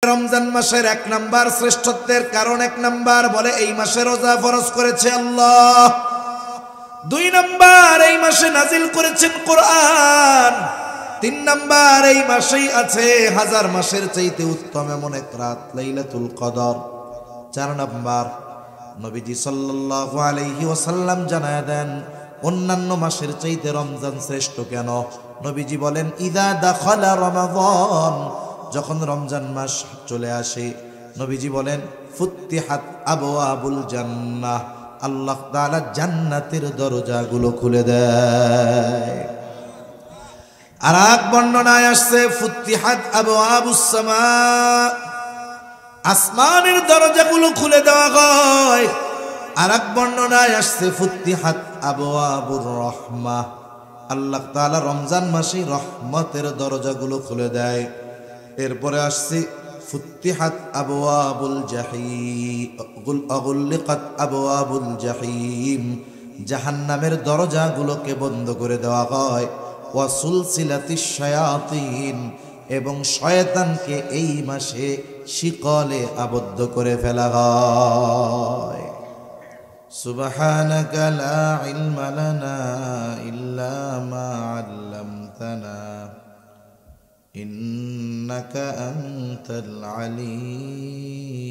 রমজান মাসের এক নাম্বার শ্রেষ্ঠত্বের কারণ, এক নাম্বার বলে এই মাসে রোজা ফরজ করেছে আল্লাহ। দুই নাম্বার এই মাসে নাজিল করেছেন কোরআন। তিন নাম্বার এই মাসেই আছে হাজার মাসের চাইতে উত্তম এমন এক রাত, লাইলাতুল কদর। চার নাম্বার নবীজি সাল্লাল্লাহু আলাইহি ওয়াসাল্লাম জানায় দেন অন্যান্য মাসের চাইতে রমজান শ্রেষ্ঠ কেন। নবীজি বলেন ইদা দাখালা রমাদান, যখন রমজান মাস চলে আসে, নবীজি বলেন ফুত্তিহাত আবওয়াবুল জান্নাহ, আল্লাহ তাআলা জান্নাতের দরজাগুলো খুলে দেয়। আর এক বর্ণনায় আসছে ফুত্তিহাত আবওয়াবুস সামা, আসমানের দরজাগুলো খুলে দেওয়া হয়। আর এক বর্ণনায় আসছে ফুত্তিহাত আবওয়াবুর রহমাহ, আল্লাহ তাআলা রমজান মাসে রহমতের দরজাগুলো খুলে দেয়। এরপরে আসছে ফুত্তিহাত আবওয়াবুল জাহিম, আগুল্লিকাত আবওয়াবুল জাহিম, জাহান্নামের দরজাগুলোকে বন্ধ করে দেওয়া হয়। ওয়া সুলসিলাতিশ শায়াতিন, এবং শয়তানকে এই মাসে শিকলে আবদ্ধ করে ফেলা হয়। সুবহানাকা লা ইলমা লানা ইল্লা মা আল্লামতানা ইন্নাকা আনতাল আলিমুল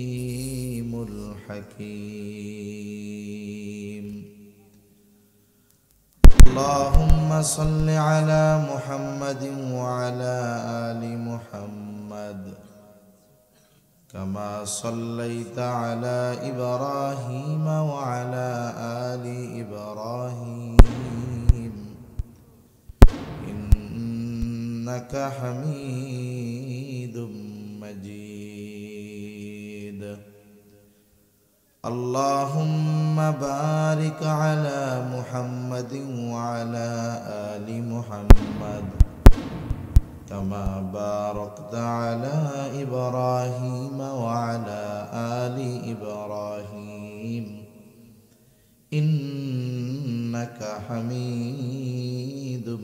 হাকীম। আল্লাহুম্মা সাল্লি আলা মুহাম্মাদিন ওয়া আলা আলি মুহাম্মাদ কামা সাল্লাইতা আলা ইব্রাহিম ওয়া আলা আলি ইব্রাহিম ইন্নাকা হামিদুম মাজিদ। আল্লাহুম্মা বারিক আলা মুহাম্মাদিন ওয়া আলা আলি মুহাম্মাদ কামা বারাকতা আলা ইব্রাহিম ওয়া আলা আলি ইব্রাহিম ইন্নাকা হামিদুম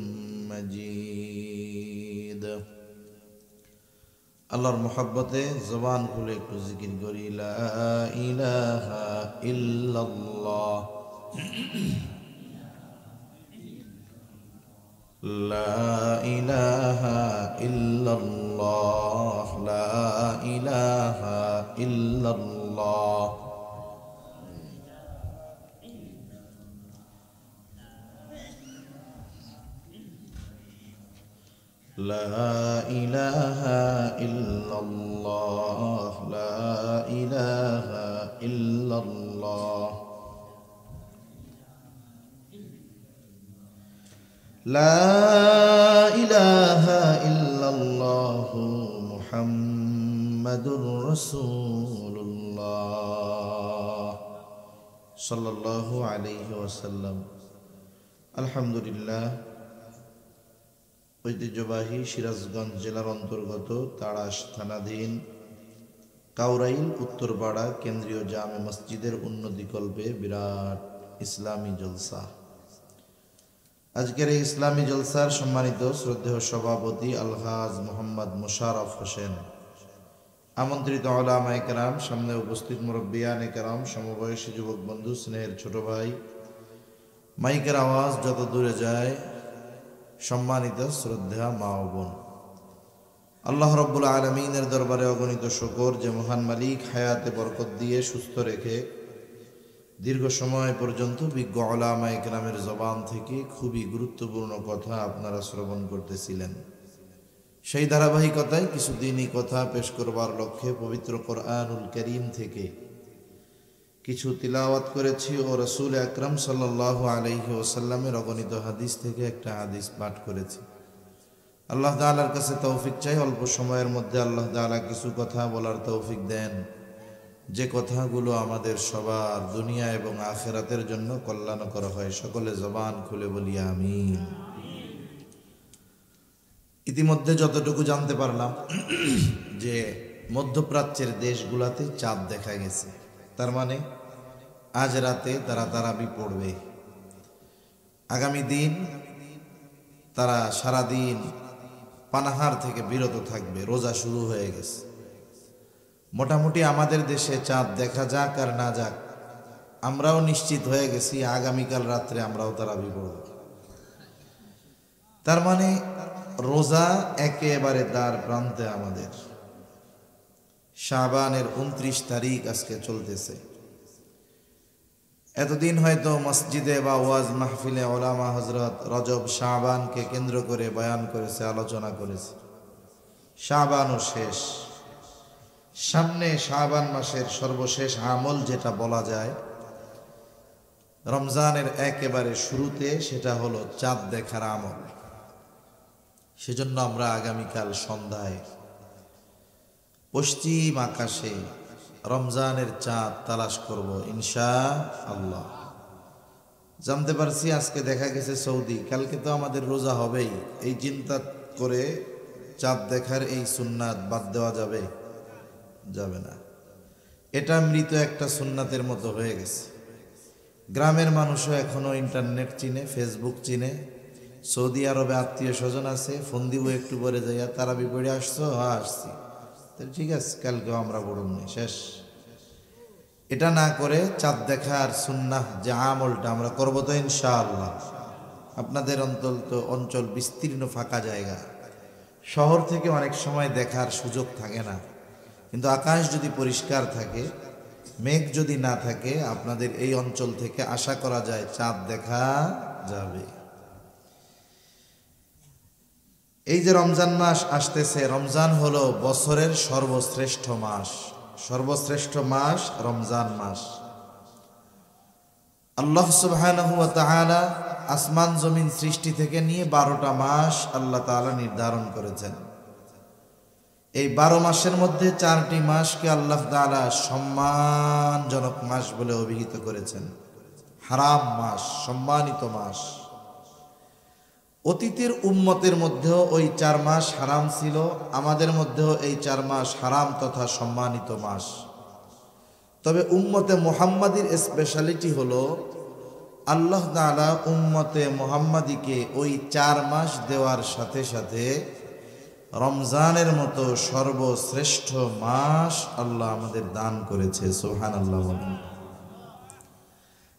মাজিদ। আল্লাহর মোহাব্বতে জবান খুলে একটু জিকির করি, লা ইলাহা ইল্লাল্লাহ, লা ইলাহা ইল্লাল্লাহ, লা ইলাহা ইল্লাল্লাহ, লা ইলাহা ইল্লাল্লাহ, লা ইলাহা ইল্লাল্লাহ, লা ইলাহা ইল্লাল্লাহ মুহাম্মাদুর রাসূলুল্লাহ সাল্লাল্লাহু আলাইহি ওয়াসাল্লাম। আলহামদুলিল্লাহ, ঐতিহ্যবাহী সিরাজগঞ্জ জেলার অন্তর্গত তাড়াশ থানাধীন কাউরাইল উত্তরপাড়া কেন্দ্রীয় জামে মসজিদের উন্নতিকল্পে বিরাট ইসলামী জলসা। আজকের এই ইসলামী জলসার সম্মানিত শ্রদ্ধেয় সভাপতি আলহাজ মোহাম্মদ মোশাররফ হোসেন, আমন্ত্রিত উলামায়ে কেরাম, সামনে উপস্থিত মুরব্বিয়ানে কেরাম, সমবয়সী যুবক বন্ধু, স্নেহের ছোট ভাই, মাইকের আওয়াজ যত দূরে যায়, সম্মানিত শ্রদ্ধা মা ও বোন, আল্লাহ রাব্বুল আলামিনের দরবারে অগণিত শুকর যে মহান মালিক হায়াতে বরকত দিয়ে সুস্থ রেখে দীর্ঘ সময় পর্যন্ত বিজ্ঞ উলামায়ে কেরামের জবান থেকে খুবই গুরুত্বপূর্ণ কথা আপনারা শ্রবণ করতেছিলেন। সেই ধারাবাহিকতায় কিছু দিনই কথা পেশ করবার লক্ষ্যে পবিত্র কোরআনুল কারীম থেকে কিছু তিলাওয়াত করেছি ও রাসূল আকরাম সাল্লাল্লাহু আলাইহি ওয়াসাল্লামের অগণিত হাদিস থেকে একটা হাদিস পাঠ করেছি। আল্লাহ তাআলার কাছে তৌফিক চাই, অল্প সময়ের মধ্যে আল্লাহ তাআলা কিছু কথা বলার তৌফিক দেন, যে কথাগুলো আমাদের সবার দুনিয়া এবং আখিরাতের জন্য কল্যাণকর হয়। সকলে জবান খুলে বলি আমিন। ইতিমধ্যে যতটুকু জানতে পারলাম যে মধ্যপ্রাচ্যের দেশগুলোতে চাঁদ দেখা গেছে, তার মানে আজ রাতে তারা তারাবি পড়বে। আগামী দিন তারা সারাদিন পানাহার থেকে বিরত থাকবে, রোজা শুরু হয়ে গেছে। মোটামুটি আমাদের দেশে চাঁদ দেখা যাক আর না যাক, আমরাও নিশ্চিত হয়ে গেছি আগামীকাল রাত্রে আমরাও তারাবি পড়ব। তার মানে রোজা একেবারে দ্বার প্রান্তে আমাদের। শাবানের 29 তারিখ আজকে চলতেছে। এতদিন হয়তো মসজিদে বা ওয়াজ মাহফিলে ওলামা হজরত রজব শাবানকে কেন্দ্র করে বয়ান করেছে, আলোচনা করেছে। শাবানও শেষ, সামনে শাবান মাসের সর্বশেষ আমল যেটা বলা যায় রমজানের একেবারে শুরুতে, সেটা হলো চাঁদ দেখার আমল। সেজন্য আমরা আগামীকাল সন্ধ্যায় পশ্চিম আকাশে রমজানের চাঁদ তালাশ করব ইনশাআল্লাহ। জানতে পারছি আজকে দেখা গেছে সৌদি, কালকে তো আমাদের রোজা হবেই। এই চিন্তা করে চাঁদ দেখার এই সুন্নাত বাদ দেওয়া যাবে? যাবে না। এটা মৃত একটা সুন্নাতের মতো হয়ে গেছে। গ্রামের মানুষও এখনো ইন্টারনেট চিনে, ফেসবুক চিনে। সৌদি আরবে আত্মীয় স্বজন আছে, ফোন দিব একটু পরে যাইয়া, তারাবি পড়ে আসছো? হ্যাঁ আসছি। ঠিক আছে, কালকেও আমরা পড়ুননি, শেষ। এটা না করে চাঁদ দেখার সুন্নাহ যে আমলটা আমরা করবো তো ইনশাআল্লাহ। আপনাদের অঞ্চল বিস্তীর্ণ ফাঁকা জায়গা, শহর থেকে অনেক সময় দেখার সুযোগ থাকে না, কিন্তু আকাশ যদি পরিষ্কার থাকে, মেঘ যদি না থাকে, আপনাদের এই অঞ্চল থেকে আশা করা যায় চাঁদ দেখা যাবে। এই যে রমজান মাস আসতেছে, রমজান হলো বছরের সর্বশ্রেষ্ঠ মাস। সর্বশ্রেষ্ঠ মাস রমজান মাস। আল্লাহ সুবহানাহু ওয়া তাআলা আসমান জমিন সৃষ্টি থেকে নিয়ে 12টা মাস আল্লাহ তাআলা নির্ধারণ করেছেন। এই 12 মাসের মধ্যে 4টি মাসকে আল্লাহ তাআলা সম্মানজনক মাস বলে অভিহিত করেছেন। হারাম মাস, সম্মানিত মাস। অতীতের উম্মতের মধ্যেও ওই 4 মাস হারাম ছিল, আমাদের মধ্যেও এই 4 মাস হারাম তথা সম্মানিত মাস। তবে উম্মতে মুহাম্মাদির স্পেশালিটি হলো আল্লাহ তাআলা উম্মতে মুহাম্মাদিকে ওই 4 মাস দেওয়ার সাথে সাথে রমজানের মতো সর্বশ্রেষ্ঠ মাস আল্লাহ আমাদের দান করেছে। সুবহানাল্লাহ।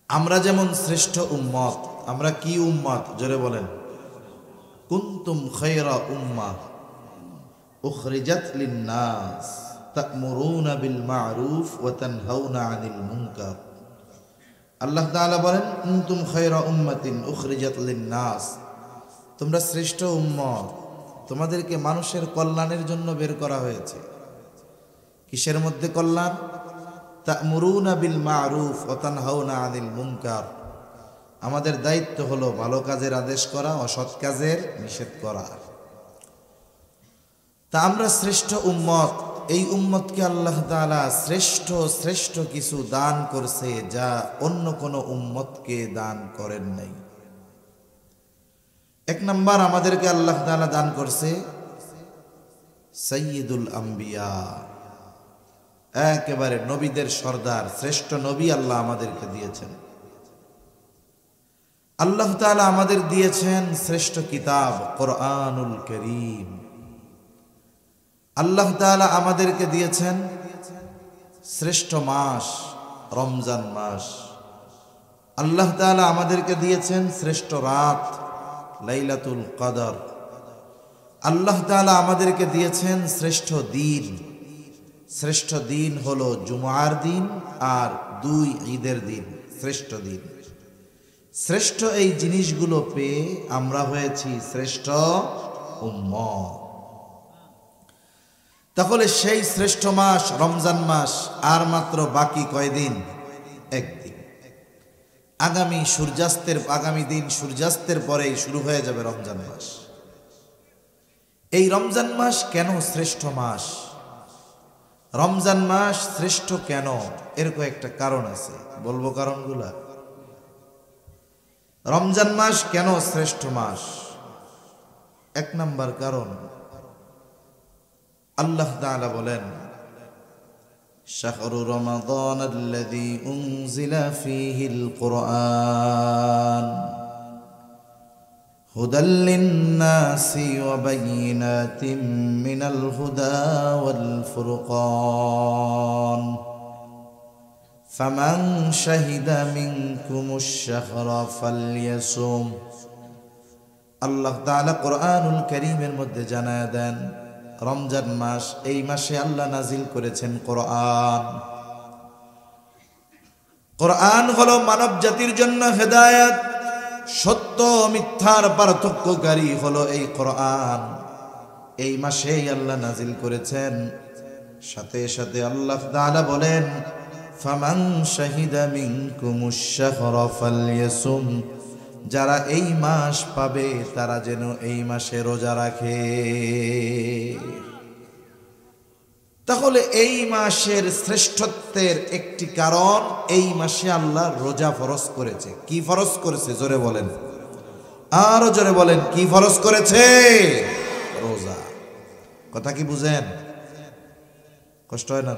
আমরা যেমন শ্রেষ্ঠ উম্মত, আমরা কি উম্মত জোরে বলেন? কুনতুম খায়রা উম্মাহ উখরিজাত লিন-নাস তা'মুরুনা বিল মা'রুফ ওয়া তানহাউনা আনিল মুনকার। আল্লাহ তাআলা বলেন, কুনতুম খায়রা উম্মাতিন উখরিজাত লিন-নাস, তোমরা শ্রেষ্ঠ উম্মত, তোমাদেরকে মানুষের কল্যাণের জন্য বের করা হয়েছে। কিসের মধ্যে কল্যাণ? তা'মুরুনা বিল মা'রুফ ওয়া তানহাউনা আনিল মুনকার। আমাদের দায়িত্ব হলো ভালো কাজের আদেশ করা, অসৎ কাজের নিষেধ করা। তা আমরা শ্রেষ্ঠ উম্মত। এই উম্মতকে আল্লাহ তাআলা শ্রেষ্ঠ শ্রেষ্ঠ কিছু দান করছে, যা অন্য কোনো উম্মতকে দান করেন নাই। 1 নাম্বার, আমাদেরকে আল্লাহ তাআলা দান করছে সাইয়্যিদুল আম্বিয়া, একেবারে নবীদের সর্দার, শ্রেষ্ঠ নবী আল্লাহ আমাদেরকে দিয়েছেন। আল্লাহ তাআলা আমাদের দিয়েছেন শ্রেষ্ঠ কিতাব কোরআনুল কারীম। আল্লাহ তাআলা আমাদেরকে দিয়েছেন শ্রেষ্ঠ মাস রমজান মাস। আল্লাহ তাআলা আমাদেরকে দিয়েছেন শ্রেষ্ঠ রাত লাইলাতুল কদর। আল্লাহ তাআলা আমাদেরকে দিয়েছেন শ্রেষ্ঠ দিন। শ্রেষ্ঠ দিন হলো জুমার দিন আর 2 ঈদের দিন, শ্রেষ্ঠ দিন। শ্রেষ্ঠ এই জিনিসগুলো পেয়ে আমরা হয়েছি শ্রেষ্ঠ উম্মত। তাহলে সেই শ্রেষ্ঠ মাস রমজান মাস আর মাত্র বাকি কয়দিন? 1 দিন। আগামী দিন সূর্যাস্তের পরেই শুরু হয়ে যাবে রমজান মাস। এই রমজান মাস কেন শ্রেষ্ঠ মাস? রমজান মাস শ্রেষ্ঠ কেন? এর কয়েকটা কারণ আছে, বলবো কারণগুলা। রমজান মাস কেন শ্রেষ্ঠ মাস? 1 নাম্বার কারণ, আল্লাহ তাআলা বলেন, শাহরু রমাদানাল্লাযী উনজিলা ফীহিল কুরআন হুদাল লিন্নাসি ওয়া বায়িনাতিম মিনাল হুদা ওয়াল ফুরকান ফামান শাহিদা মিনকুমুশ শাহরা ফালইয়াসুম। আল্লাহ তাআলা কোরআনুল কারীমের মধ্যে জানায় দেন, রমজান মাস, এই মাসে আল্লাহ নাজিল করেছেন কোরআন। কোরআন হলো মানব জাতির জন্য হেদায়েত, সত্য মিথ্যার পার্থক্যকারী হলো এই কোরআন। এই মাসেই আল্লাহ নাজিল করেছেন। সাথে সাথে আল্লাহ তাআলা বলেন, ফামান শাহিদা মিনকুমুশ শাহরা ফালইয়াসুম, যারা এই মাস পাবে তারা যেন এই মাসে রোজা রাখে। তাহলে এই মাসের শ্রেষ্ঠত্বের একটি কারণ, এই মাসে আল্লাহ রোজা ফরজ করেছে। কি ফরজ করেছে জোরে বলেন, আরো জোরে বলেন, কি ফরজ করেছে? রোজা। কথা কি বুঝেন? কষ্ট হয় না?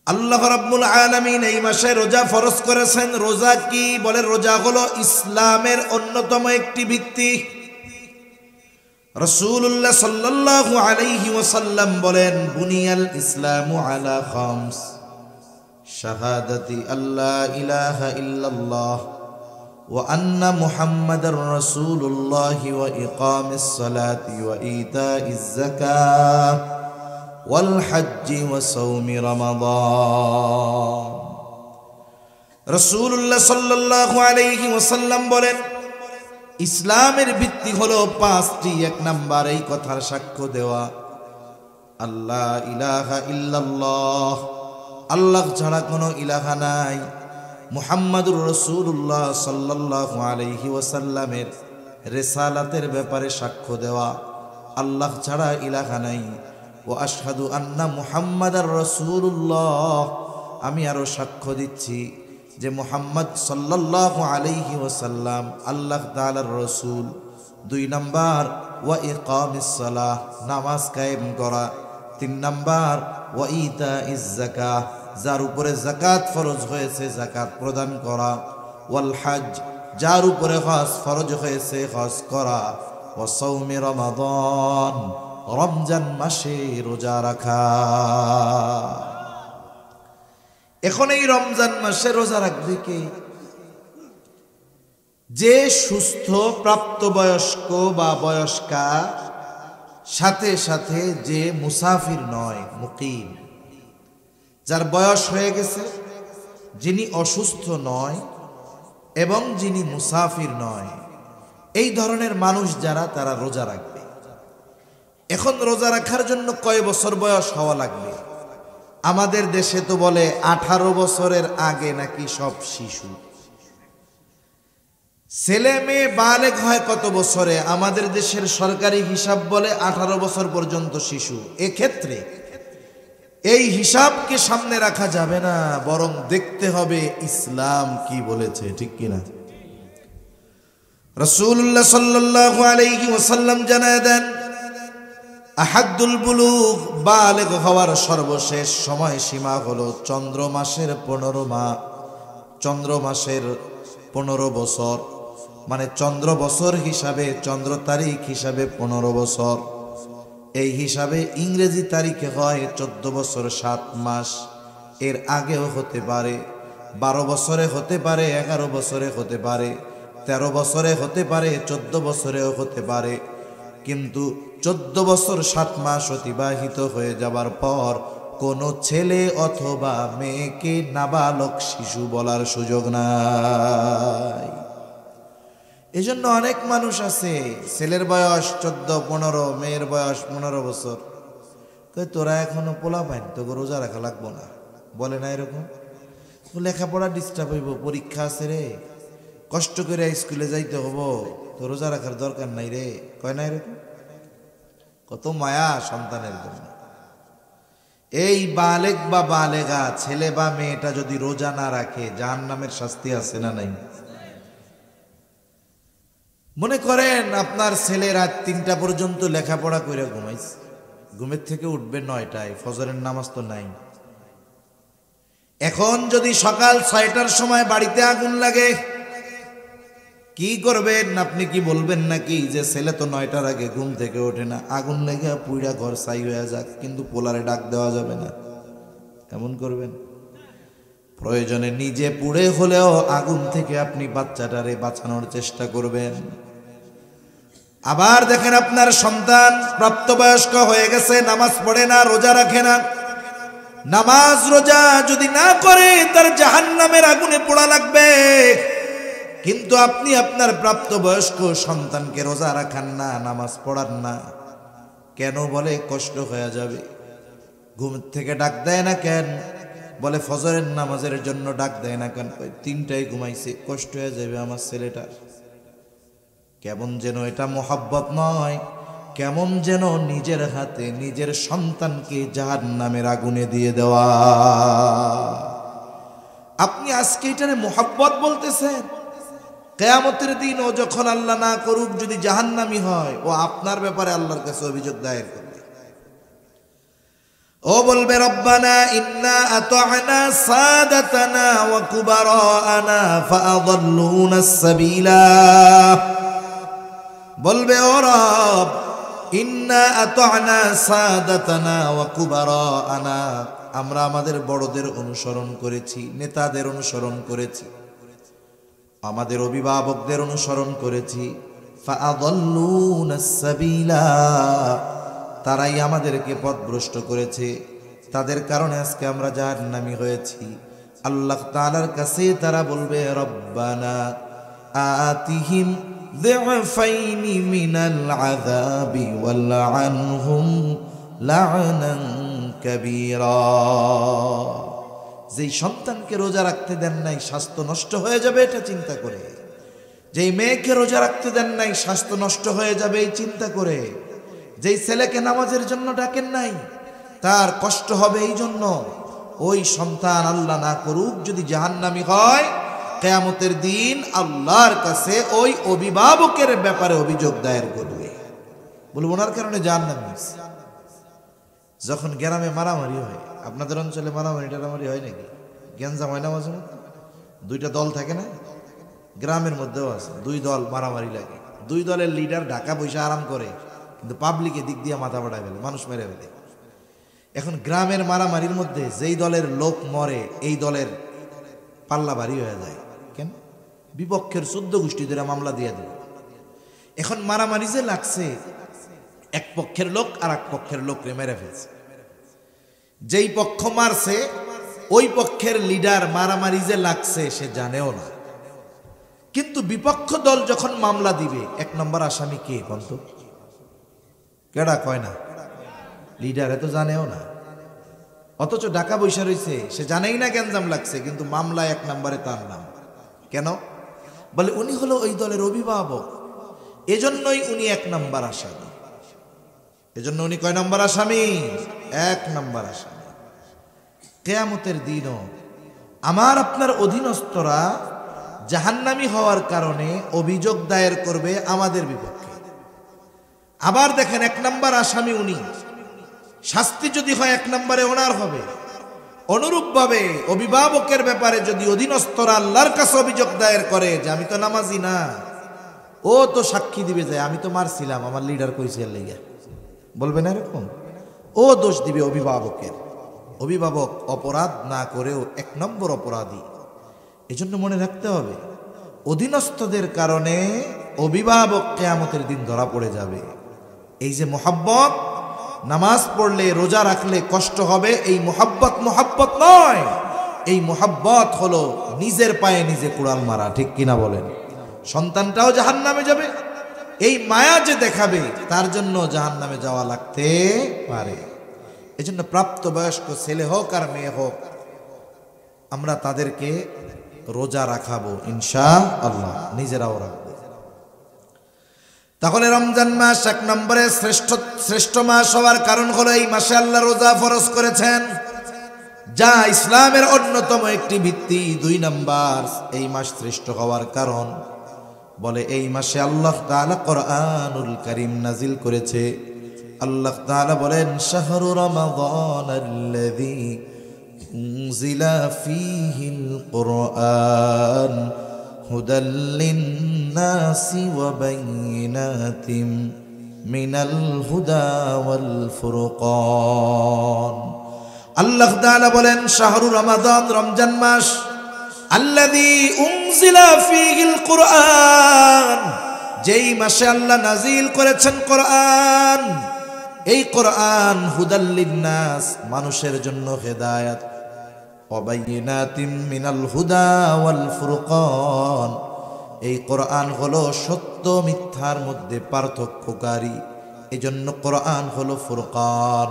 আল্লাহ রাব্বুল আলামিন এই মাসে রোজা ফরজ করেছেন। রোজা কি? বলে রোজা হলো ইসলামের অন্যতম একটি ভিত্তি। রাসূলুল্লাহ সাল্লাল্লাহু আলাইহি ওয়াসাল্লাম বলেন, বুনিয়াল ইসলামু আলা খামস, শাহাদাতি আল্লা ইলাহা ইল্লাল্লাহ ওয়া আন্না মুহাম্মাদার রাসূলুল্লাহ ওয়া ইকামিস সালাতি ওয়া ইতাইজ যাকাত ওয়াল হজ্জি ওয়া সাওমি রমাদান। রাসূলুল্লাহ সাল্লাল্লাহু আলাইহি ওয়াসাল্লাম বলেন, ইসলামের ভিত্তি হলো পাঁচটি। এক নাম্বার, এই কথার সাক্ষ্য দেওয়া, আল্লাহ ইলাহা ইল্লাল্লাহ, আল্লাহ ছাড়া কোনো ইলাহা নাই। মুহাম্মাদুর রাসূলুল্লাহ সাল্লাল্লাহু আলাইহি ওয়াসাল্লামের রিসালাতের ব্যাপারে সাক্ষ্য দেওয়া, আল্লাহ ছাড়া ইলাহা নাই। ও আশহাদু আন্না মুহাম্মাদার রাসূলুল্লাহ, আমি আরো সাক্ষ্য দিচ্ছি যে মুহাম্মদ সাল্লাল্লাহু আলাইহি ওয়াসাল্লাম আল্লাহ তাআলার রাসূল। দুই নাম্বার, ওয়া ইকামিস সালাহ, নামাজ কায়েম করা। তিন নাম্বার, ওয়া ইতাইজ যাকাত, যার উপরে যাকাত ফরজ হয়েছে যাকাত প্রদান করা। ওয়াল হজ, যার উপরে হজ ফরজ হয়েছে হজ করা। ওয়া সাওমি রমাদান, রমজান মাসে রোজা রাখা। এখন এই রমজান মাসে রোজা রাখবে কে? যে সুস্থ প্রাপ্তবয়স্ক বা বয়স্কা, সাথে সাথে যে মুসাফির নয়, মুকিম, যার বয়স হয়ে গেছে, যিনি অসুস্থ নয় এবং যিনি মুসাফির নয়, এই ধরনের মানুষ যারা, তারা রোজা রাখবে। এখন রোজা রাখার জন্য কয় বছর বয়স হওয়া লাগবে? আমাদের দেশে তো বলে 18 বছরের আগে নাকি সব শিশু। ছেলে মেয়ে বালেগ হয় কত বছরে? আমাদের দেশের সরকারি হিসাব বলে 18 বছর পর্যন্ত শিশু। এক্ষেত্রে এই হিসাবকে সামনে রাখা যাবে না, বরং দেখতে হবে ইসলাম কি বলেছে, ঠিক কিনা? রাসূলুল্লাহ সাল্লাল্লাহু আলাইহি ওয়াসাল্লাম জানায় দেন, আহাদুল বুলুগ, বালেগ হওয়ার সর্বশেষ সময় সীমা হলো চন্দ্র মাসের 15 মাস, চন্দ্র মাসের 15 বছর, মানে চন্দ্র বছর হিসাবে, চন্দ্র তারিখ হিসাবে 15 বছর। এই হিসাবে ইংরেজি তারিখে হয় 14 বছর 7 মাস। এর আগেও হতে পারে, 12 বছরে হতে পারে, 11 বছরে হতে পারে, 13 বছরে হতে পারে, 14 বছরেও হতে পারে। কিন্তু 14 বছর 7 মাস অতিবাহিত হয়ে যাবার পর কোনো ছেলে অথবা মেয়েকে নাবালক শিশু বলার সুযোগ নাই। এজন্য অনেক মানুষ আছে, ছেলের বয়স 14-15, মেয়ের বয়স 15 বছর, তোরা এখনো পোলা পাইন, তোকে রোজা রাখা লাগবো না, বলে না এরকম? লেখাপড়া ডিস্টার্ব হইব, পরীক্ষা আছে রে, কষ্ট করে স্কুলে যাইতে হবো, তো রোজা রাখার দরকার নাই রে, কয় না এরকম? কত মায়া সন্তানের জন্য। এই বালেগ বা বালেগা ছেলে বা মেয়েটা যদি রোজা না রাখে, জাহান্নামের শাস্তি আছে না নাই? মনে করেন আপনার ছেলে রাত 3টা পর্যন্ত লেখাপড়া করে ঘুমাইছে, ঘুমের থেকে উঠবে 9টায়, ফজরের নামাজ তো নাই। এখন যদি সকাল 6টার সময় বাড়িতে আগুন লাগে, কি করবেন? আপনি কি বলবেন নাকি যে ছেলে তো 9টার আগে ঘুম থেকে ওঠে না, আগুন লেগে পুইরা ঘর ছাই হয়ে যাক, কিন্তু পোলারে ডাক দেওয়া যাবে না, এমন করবেন? প্রয়োজনে নিজে পুড়ে হলেও আগুন থেকে আপনি বাচ্চাটারে বাঁচানোর চেষ্টা করবেন। আবার দেখেন আপনার সন্তান প্রাপ্তবয়স্ক হয়ে গেছে, নামাজ পড়ে না, রোজা রাখে না। নামাজ রোজা যদি না করে তার জাহান্নামের আগুনে পোড়া লাগবে। কিন্তু আপনি আপনার প্রাপ্তবয়স্ক সন্তানকে রোজা রাখান না, নামাজ পড়ান না, কেন? বলে কষ্ট হয়ে যাবে। ঘুম থেকে ডাক দেয় না কেন? বলে ফজরের নামাজের জন্য ডাক দেয় না কেন? 3টায় ঘুমাইছে, কষ্ট হয়ে যাবে আমার ছেলেটার। কেমন যেন এটা মোহাব্বত নয়, কেমন যেন নিজের হাতে নিজের সন্তানকে জাহান্নামের আগুনে দিয়ে দেওয়া। আপনি আজকে এটারে মোহাব্বত বলতেছেন, কিয়ামতের দিন ও যখন আল্লাহ না করুক যদি জাহান্নামী হয়, ও আপনার ব্যাপারে আল্লাহর কাছে অভিযোগ দায়ের করবে। ও বলবে রব্বানা ইন্না আতা'না সাদাতানা ওয়া কুবারানা ফাআযাল্লুনাস সাবিলা। বলবে ও রব ইন্না আতা'না সাদাতানা ওয়া কুবারানা, আমরা আমাদের বড়দের অনুসরণ করেছি, নেতাদের অনুসরণ করেছি, আমাদের অভিভাবকদের অনুসরণ করেছি। ফাআযাল্লুনাস সাবিলা, তারাই আমাদেরকে পথভ্রষ্ট করেছে, তাদের কারণে আজকে আমরা জাহান্নামী হয়েছি। আল্লাহ তাআলার কাছে তারা বলবে রব্বানা আতিহিম যিফাইনি মিনাল আযাবি ওয়ালআনহুম লা'নান কাবীরা। যেই সন্তানকে রোজা রাখতে দেন নাই স্বাস্থ্য নষ্ট হয়ে যাবে এটা চিন্তা করে, যেই মেয়েকে রোজা রাখতে দেন নাই স্বাস্থ্য নষ্ট হয়ে যাবে এই চিন্তা করে, যেই ছেলেকে নামাজের জন্য ডাকেন নাই তার কষ্ট হবে এই জন্য, ওই সন্তান আল্লাহ না করুক যদি জাহান্নামী হয়, কিয়ামতের দিন আল্লাহর কাছে ওই অভিভাবকের ব্যাপারে অভিযোগ দায়ের করবে, বলবো ওনার কারণে জাহান্নামী হয়েছে। যখন গ্রামে মারামারি হয়, আপনাদের অঞ্চলে মারামারি টারামারি হয় নাকি? গ্যাঞ্জাম হয় না মাঝে মধ্যে? 2টা দল থাকে না? গ্রামের মধ্যেও আছে, 2 দল মারামারি লাগে, 2 দলের লিডার ঢাকা বসে আরাম করে, কিন্তু পাবলিকে দিক দিয়ে মাথা বাড়ায় ফেলে, মানুষ মেরে ফেলে। এখন গ্রামের মারামারির মধ্যে যেই দলের লোক মরে এই দলের পাল্লা ভারী হয়ে যায়। কেন? বিপক্ষের 14 গোষ্ঠী ধরে মামলা দিয়ে দেবে। এখন মারামারি যে লাগছে, এক পক্ষের লোক আর এক পক্ষের লোকরে মেরে ফেলছে। যেই পক্ষ মারছে ওই পক্ষের লিডার মারামারি যে লাগছে সে জানেও না, কিন্তু বিপক্ষ দল যখন মামলা দিবে 1 নম্বর আসামি কে বলতো? কেডা কয় না? লিডারে তো জানেও না, অথচ ঢাকা বৈশা রয়েছে, সে জানেই না গ্যাঞ্জাম লাগছে, কিন্তু মামলায় 1 নম্বরে তার নাম। কেন? বলে উনি হলো ওই দলের অভিভাবক, এজন্যই উনি 1 নম্বর আসামি। এজন্য উনি কয় নম্বর আসামি? 1 নম্বর আসামি। কিয়ামতের দিনও আমার আপনার অধীনস্থরা জাহান্নামী হওয়ার কারণে অভিযোগ দায়ের করবে আমাদের বিপক্ষে। আবার দেখেন 1 নম্বর আসামি উনি, শাস্তি যদি হয় 1 নম্বরে ওনার হবে। অনুরূপভাবে অভিভাবকের ব্যাপারে যদি অধীনস্থরা আল্লাহর কাছে অভিযোগ দায়ের করে যে আমি তো নামাজি না, ও তো সাক্ষী দিবে যে আমি তো মারছিলাম, আমার লিডার কইছে এর লাগা, বলবে না এরকম? ও দোষ দিবে অভিভাবকের। অভিভাবক অপরাধ না করেও 1 নম্বর অপরাধী। এজন্য মনে রাখতে হবে অধীনস্থদের কারণে অভিভাবক কিয়ামতের দিন ধরা পড়ে যাবে। এই যে মোহাব্বত, নামাজ পড়লে রোজা রাখলে কষ্ট হবে, এই মোহাব্বত মোহাব্বত নয়, এই মোহাব্বত হলো নিজের পায়ে নিজে কুড়াল মারা। ঠিক কিনা বলেন? সন্তানটাও জাহান্নামে যাবে, এই মায়া যে দেখাবে তার জন্য জাহান্নামে যাওয়া লাগতে পারে। এজন্য প্রাপ্তবয়স্ক ছেলে হোক আর মেয়ে হোক, আমরা তাদেরকে রোজা রাখাবো ইনশাআল্লাহ, নিজেরাও রাখবো। তাহলে রমজান মাস 1 নম্বরে শ্রেষ্ঠ মাস হওয়ার কারণ হলো এই মাসে আল্লাহ রোজা ফরজ করেছেন, যা ইসলামের অন্যতম একটি ভিত্তি। 2 নম্বর এই মাস শ্রেষ্ঠ হওয়ার কারণ বলে এই মাসে আল্লাহ তাআলা কোরআনুল কারীম নাজিল করেছে। আল্লাহ তাআলা বলেন শাহরু রমাদানাল্লাযী উনজিলা ফীহিল কুরআন হুদাল লিন্নাসি ওয়া বাইয়িনাতিম মিনাল হুদা ওয়াল ফুরকান। আল্লাহ তাআলা বলেন শাহরুর রমাদান, রমজান মাস, আল্লাযী উনজিলা ফীহিল কুরআন, যেই মাসে আল্লাহ নাজিল করেছেন কোরআন। এই কোরআন হুদাল লিন্নাস, মানুষের জন্য হেদায়েত, ওয়া বাইয়িনাতিম মিনাল হুদা ওয়াল ফুরকান, এই কোরআন হলো সত্য মিথ্যার মধ্যে পার্থক্যকারী, এজন্য কোরআন হলো ফুরকান।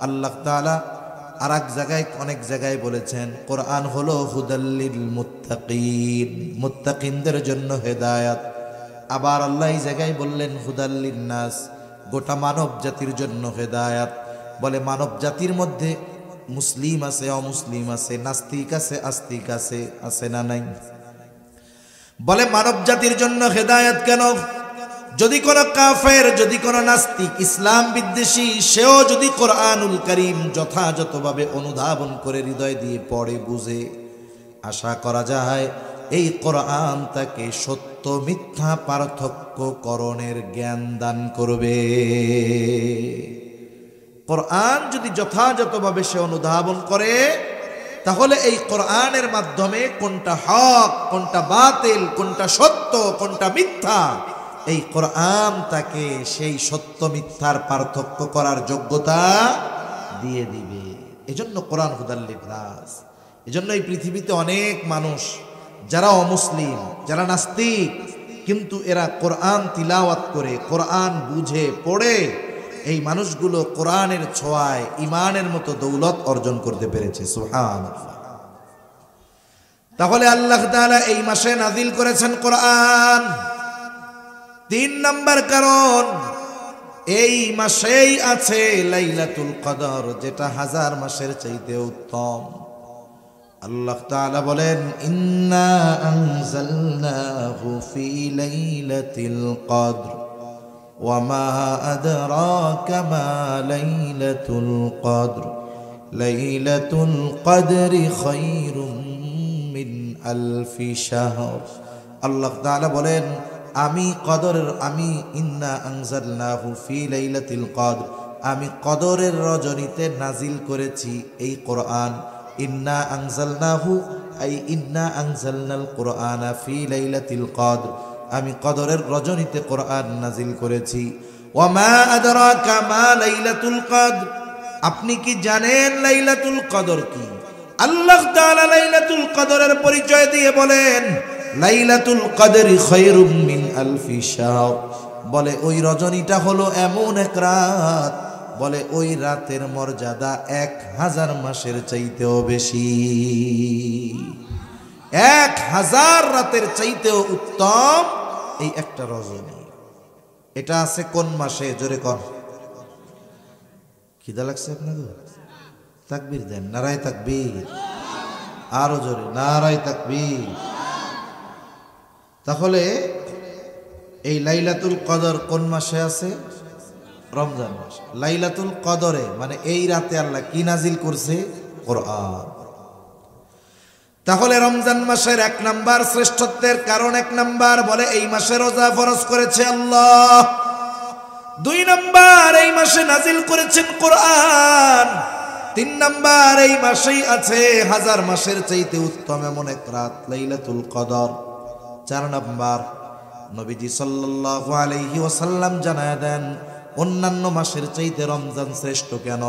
আল্লাহ তাআলা আর এক জায়গায়, অনেক জায়গায় বলেছেন কোরআন হলো হুদাল লিল মুত্তাকিন, মুত্তাকিনদের জন্য হেদায়েত। আবার আল্লাহ এই জায়গায় বললেন হুদাল লিন্নাস, গোটা মানব জাতির জন্য হেদায়েত। বলে মানব জাতির মধ্যে মুসলিম আছে, অমুসলিম আছে, নাস্তিক আছে, আস্তিক আছে, আছে না নাই? বলে মানব জাতির জন্য হেদায়েত কেন? যদি কোনো কাফের, যদি কোনো নাস্তিক, ইসলাম বিদ্বেষী, সেও যদি কোরআনুল কারীম যথাযথভাবে অনুধাবন করে হৃদয় দিয়ে পড়ে বুঝে, আশা করা যায় এই কোরআন তাকে সত্য মিথ্যা পার্থক্য করণের জ্ঞান দান করবে। কোরআন যদি যথাযথভাবে সে অনুধাবন করে, তাহলে এই কোরআনের মাধ্যমে কোনটা হক, কোনটা বাতিল, কোনটা সত্য, কোনটা মিথ্যা, এই কোরআন তাকে সেই সত্য মিথ্যার পার্থক্য করার যোগ্যতা দিয়ে দিবে। এজন্য কোরআন হুদাল লিন্নাস। এজন্য এই পৃথিবীতে অনেক মানুষ যারা অমুসলিম, যারা নাস্তিক, কিন্তু এরা কোরআন তিলাওয়াত করে, কোরআন বুঝে পড়ে, এই মানুষগুলো কোরআনের ছোঁয়ায় ঈমানের মতো দৌলত অর্জন করতে পেরেছে। সুবহানাল্লাহ। তাহলে আল্লাহ তাআলা এই মাসে নাজিল করেছেন কোরআন। 3 নাম্বার কারণ, এই মাসেই আছে লাইলাতুল কদর, যেটা 1000 মাসের চাইতে উত্তম। আল্লাহ তাআলা বলেন ইন্না আনজালনাহু ফি লাইলাতিল কদর ওয়া মা আদরাকা মা লাইলাতুল কদর লাইলাতুল কদরি খায়রুম মিন আলফি শাহর। আল্লাহ তাআলা বলেন আমি ইন্না আনজালনাহু ফি লাইলাতিল কদর, আমি কদরের রজনীতে নাজিল করেছি এই কোরআন। ইন্না আনজালনাহু আই ইন্না আনজালনাল কুরআনা ফি লাইলাতিল কদর, আমি কদরের রজনীতে কোরআন নাজিল করেছি। ওয়া মা আদরাকা মা লাইলাতুল কদর, আপনি কি জানেন লাইলাতুল কদর কি? আল্লাহ তাআলা লাইলাতুল কদরের পরিচয় দিয়ে বলেন লাইলাতুল কদরি খায়রুম মিন আলফি শাহর, বলে ওই রজনীটা হলো এমন এক রাত, বলে ওই রাতের মর্যাদা 1000 মাসের চাইতেও বেশি, 1000 রাতের চাইতেও উত্তম এই একটা রজনী। এটা আছে কোন মাসে? জোরে কর। খিদা লাগছে আপনাদের? তাকবীর দেন, নারায়ে তাকবীর, আরো জোরে নারায়ে তাকবীর। তাহলে এই লাইলাতুল কদর কোন মাসে আছে? রমজান মাস। লাইলাতুল কদরে মানে এই রাতে আল্লাহ কি নাজিল করছে? কোরআন। তাহলে রমজান মাসের 1 নাম্বার শ্রেষ্ঠত্বের কারণ, 1 নাম্বার বলে এই মাসে রোজা ফরজ করেছে আল্লাহ। 2 নাম্বার এই মাসে নাজিল করেছেন কোরআন। 3 নাম্বার এই মাসেই আছে 1000 মাসের চাইতে উত্তম এমন এক রাত লাইলাতুল কদর। 4 নাম্বার নবীজি সাল্লাল্লাহু আলাইহি ওয়াসাল্লাম জানায় দেন অন্যান্য মাসের চাইতে রমজান শ্রেষ্ঠ কেন।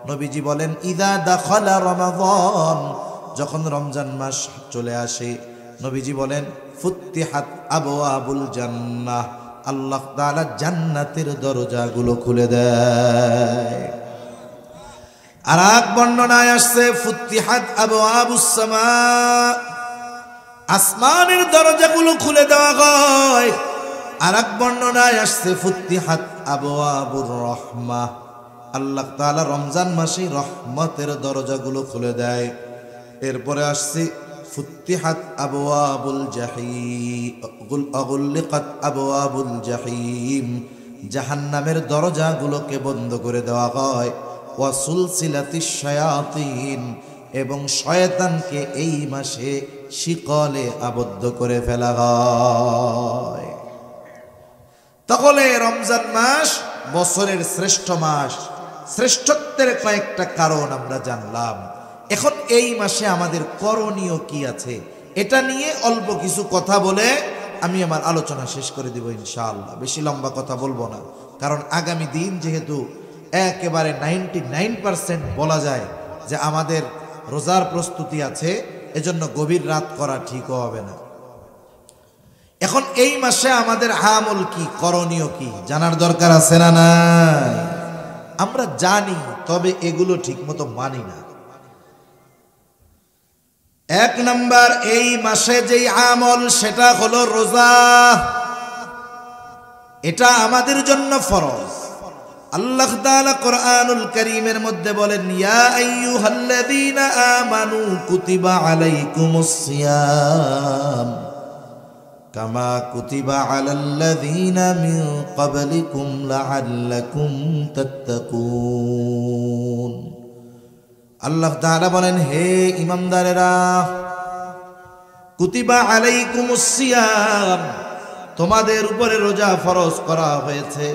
নবীজি বলেন ইদা দাখালা রমাদান, যখন রমজান মাস চলে আসে, নবীজি বলেন ফুত্তিহাত আবওয়াবুল জান্নাহ, আল্লাহ তাআলা জান্নাতের দরজাগুলো খুলে দেয়। আর এক বর্ণনায় আসছে ফুত্তিহাত আবওয়াবুস সামা, আসমানের দরজাগুলো খুলে দেওয়া হয়। আর এক বর্ণনায় আসছে ফুত্তিহাত আবওয়াবুর রাহমাহ, আল্লাহ তাআলা রমজান মাসে রহমতের দরজাগুলো খুলে দেয়। এরপরে আসছে ফুত্তিহাত আবওয়াবুল জাহিম, আগুল্লিকাত আবওয়াবুল জাহিম, জাহান্নামের দরজাগুলোকে বন্ধ করে দেওয়া হয়। ওয়া সুলসিলাতিশ শায়াতিন, এবং শয়তানকে এই মাসে শিকলে আবদ্ধ করে ফেলা হয়। তাহলে রমজান মাস বছরের শ্রেষ্ঠ মাস, শ্রেষ্ঠত্বের কয়েকটা কারণ আমরা জানলাম। এখন এই মাসে আমাদের করণীয় কি আছে এটা নিয়ে অল্প কিছু কথা বলে আমি আমার আলোচনা শেষ করে দিব ইনশাআল্লাহ। বেশি লম্বা কথা বলবো না, কারণ আগামী দিন যেহেতু একেবারে 99% বলা যায় যে আমাদের রোজার প্রস্তুতি আছে, এজন্য গভীর রাত করা ঠিক হবে না। এখন এই মাসে আমাদের আমল কি, করণীয় কি জানার দরকার আছে না নাই? আমরা জানি, তবে এগুলো ঠিকমতো মানি না। এক নাম্বার, এই মাসে যেই আমল সেটা হলো রোজা। এটা আমাদের জন্য ফরজ। আল্লাহ তাআলা কোরআনুল কারীমের মধ্যে বলেন, ইয়া আইয়ুহাল্লাযীনা আমানু কুতিবা আলাইকুমুস সিয়াম কামা কুতিবা আলাল্লাযীনা মিন ক্বাবলিকুম লাআল্লাকুম তাত্তাকুন। আল্লাহ তাআলা বলেন, হে ঈমানদারেরা, কুতিবা আলাইকুমুস সিয়াম, তোমাদের উপরে রোজা ফরজ করা হয়েছে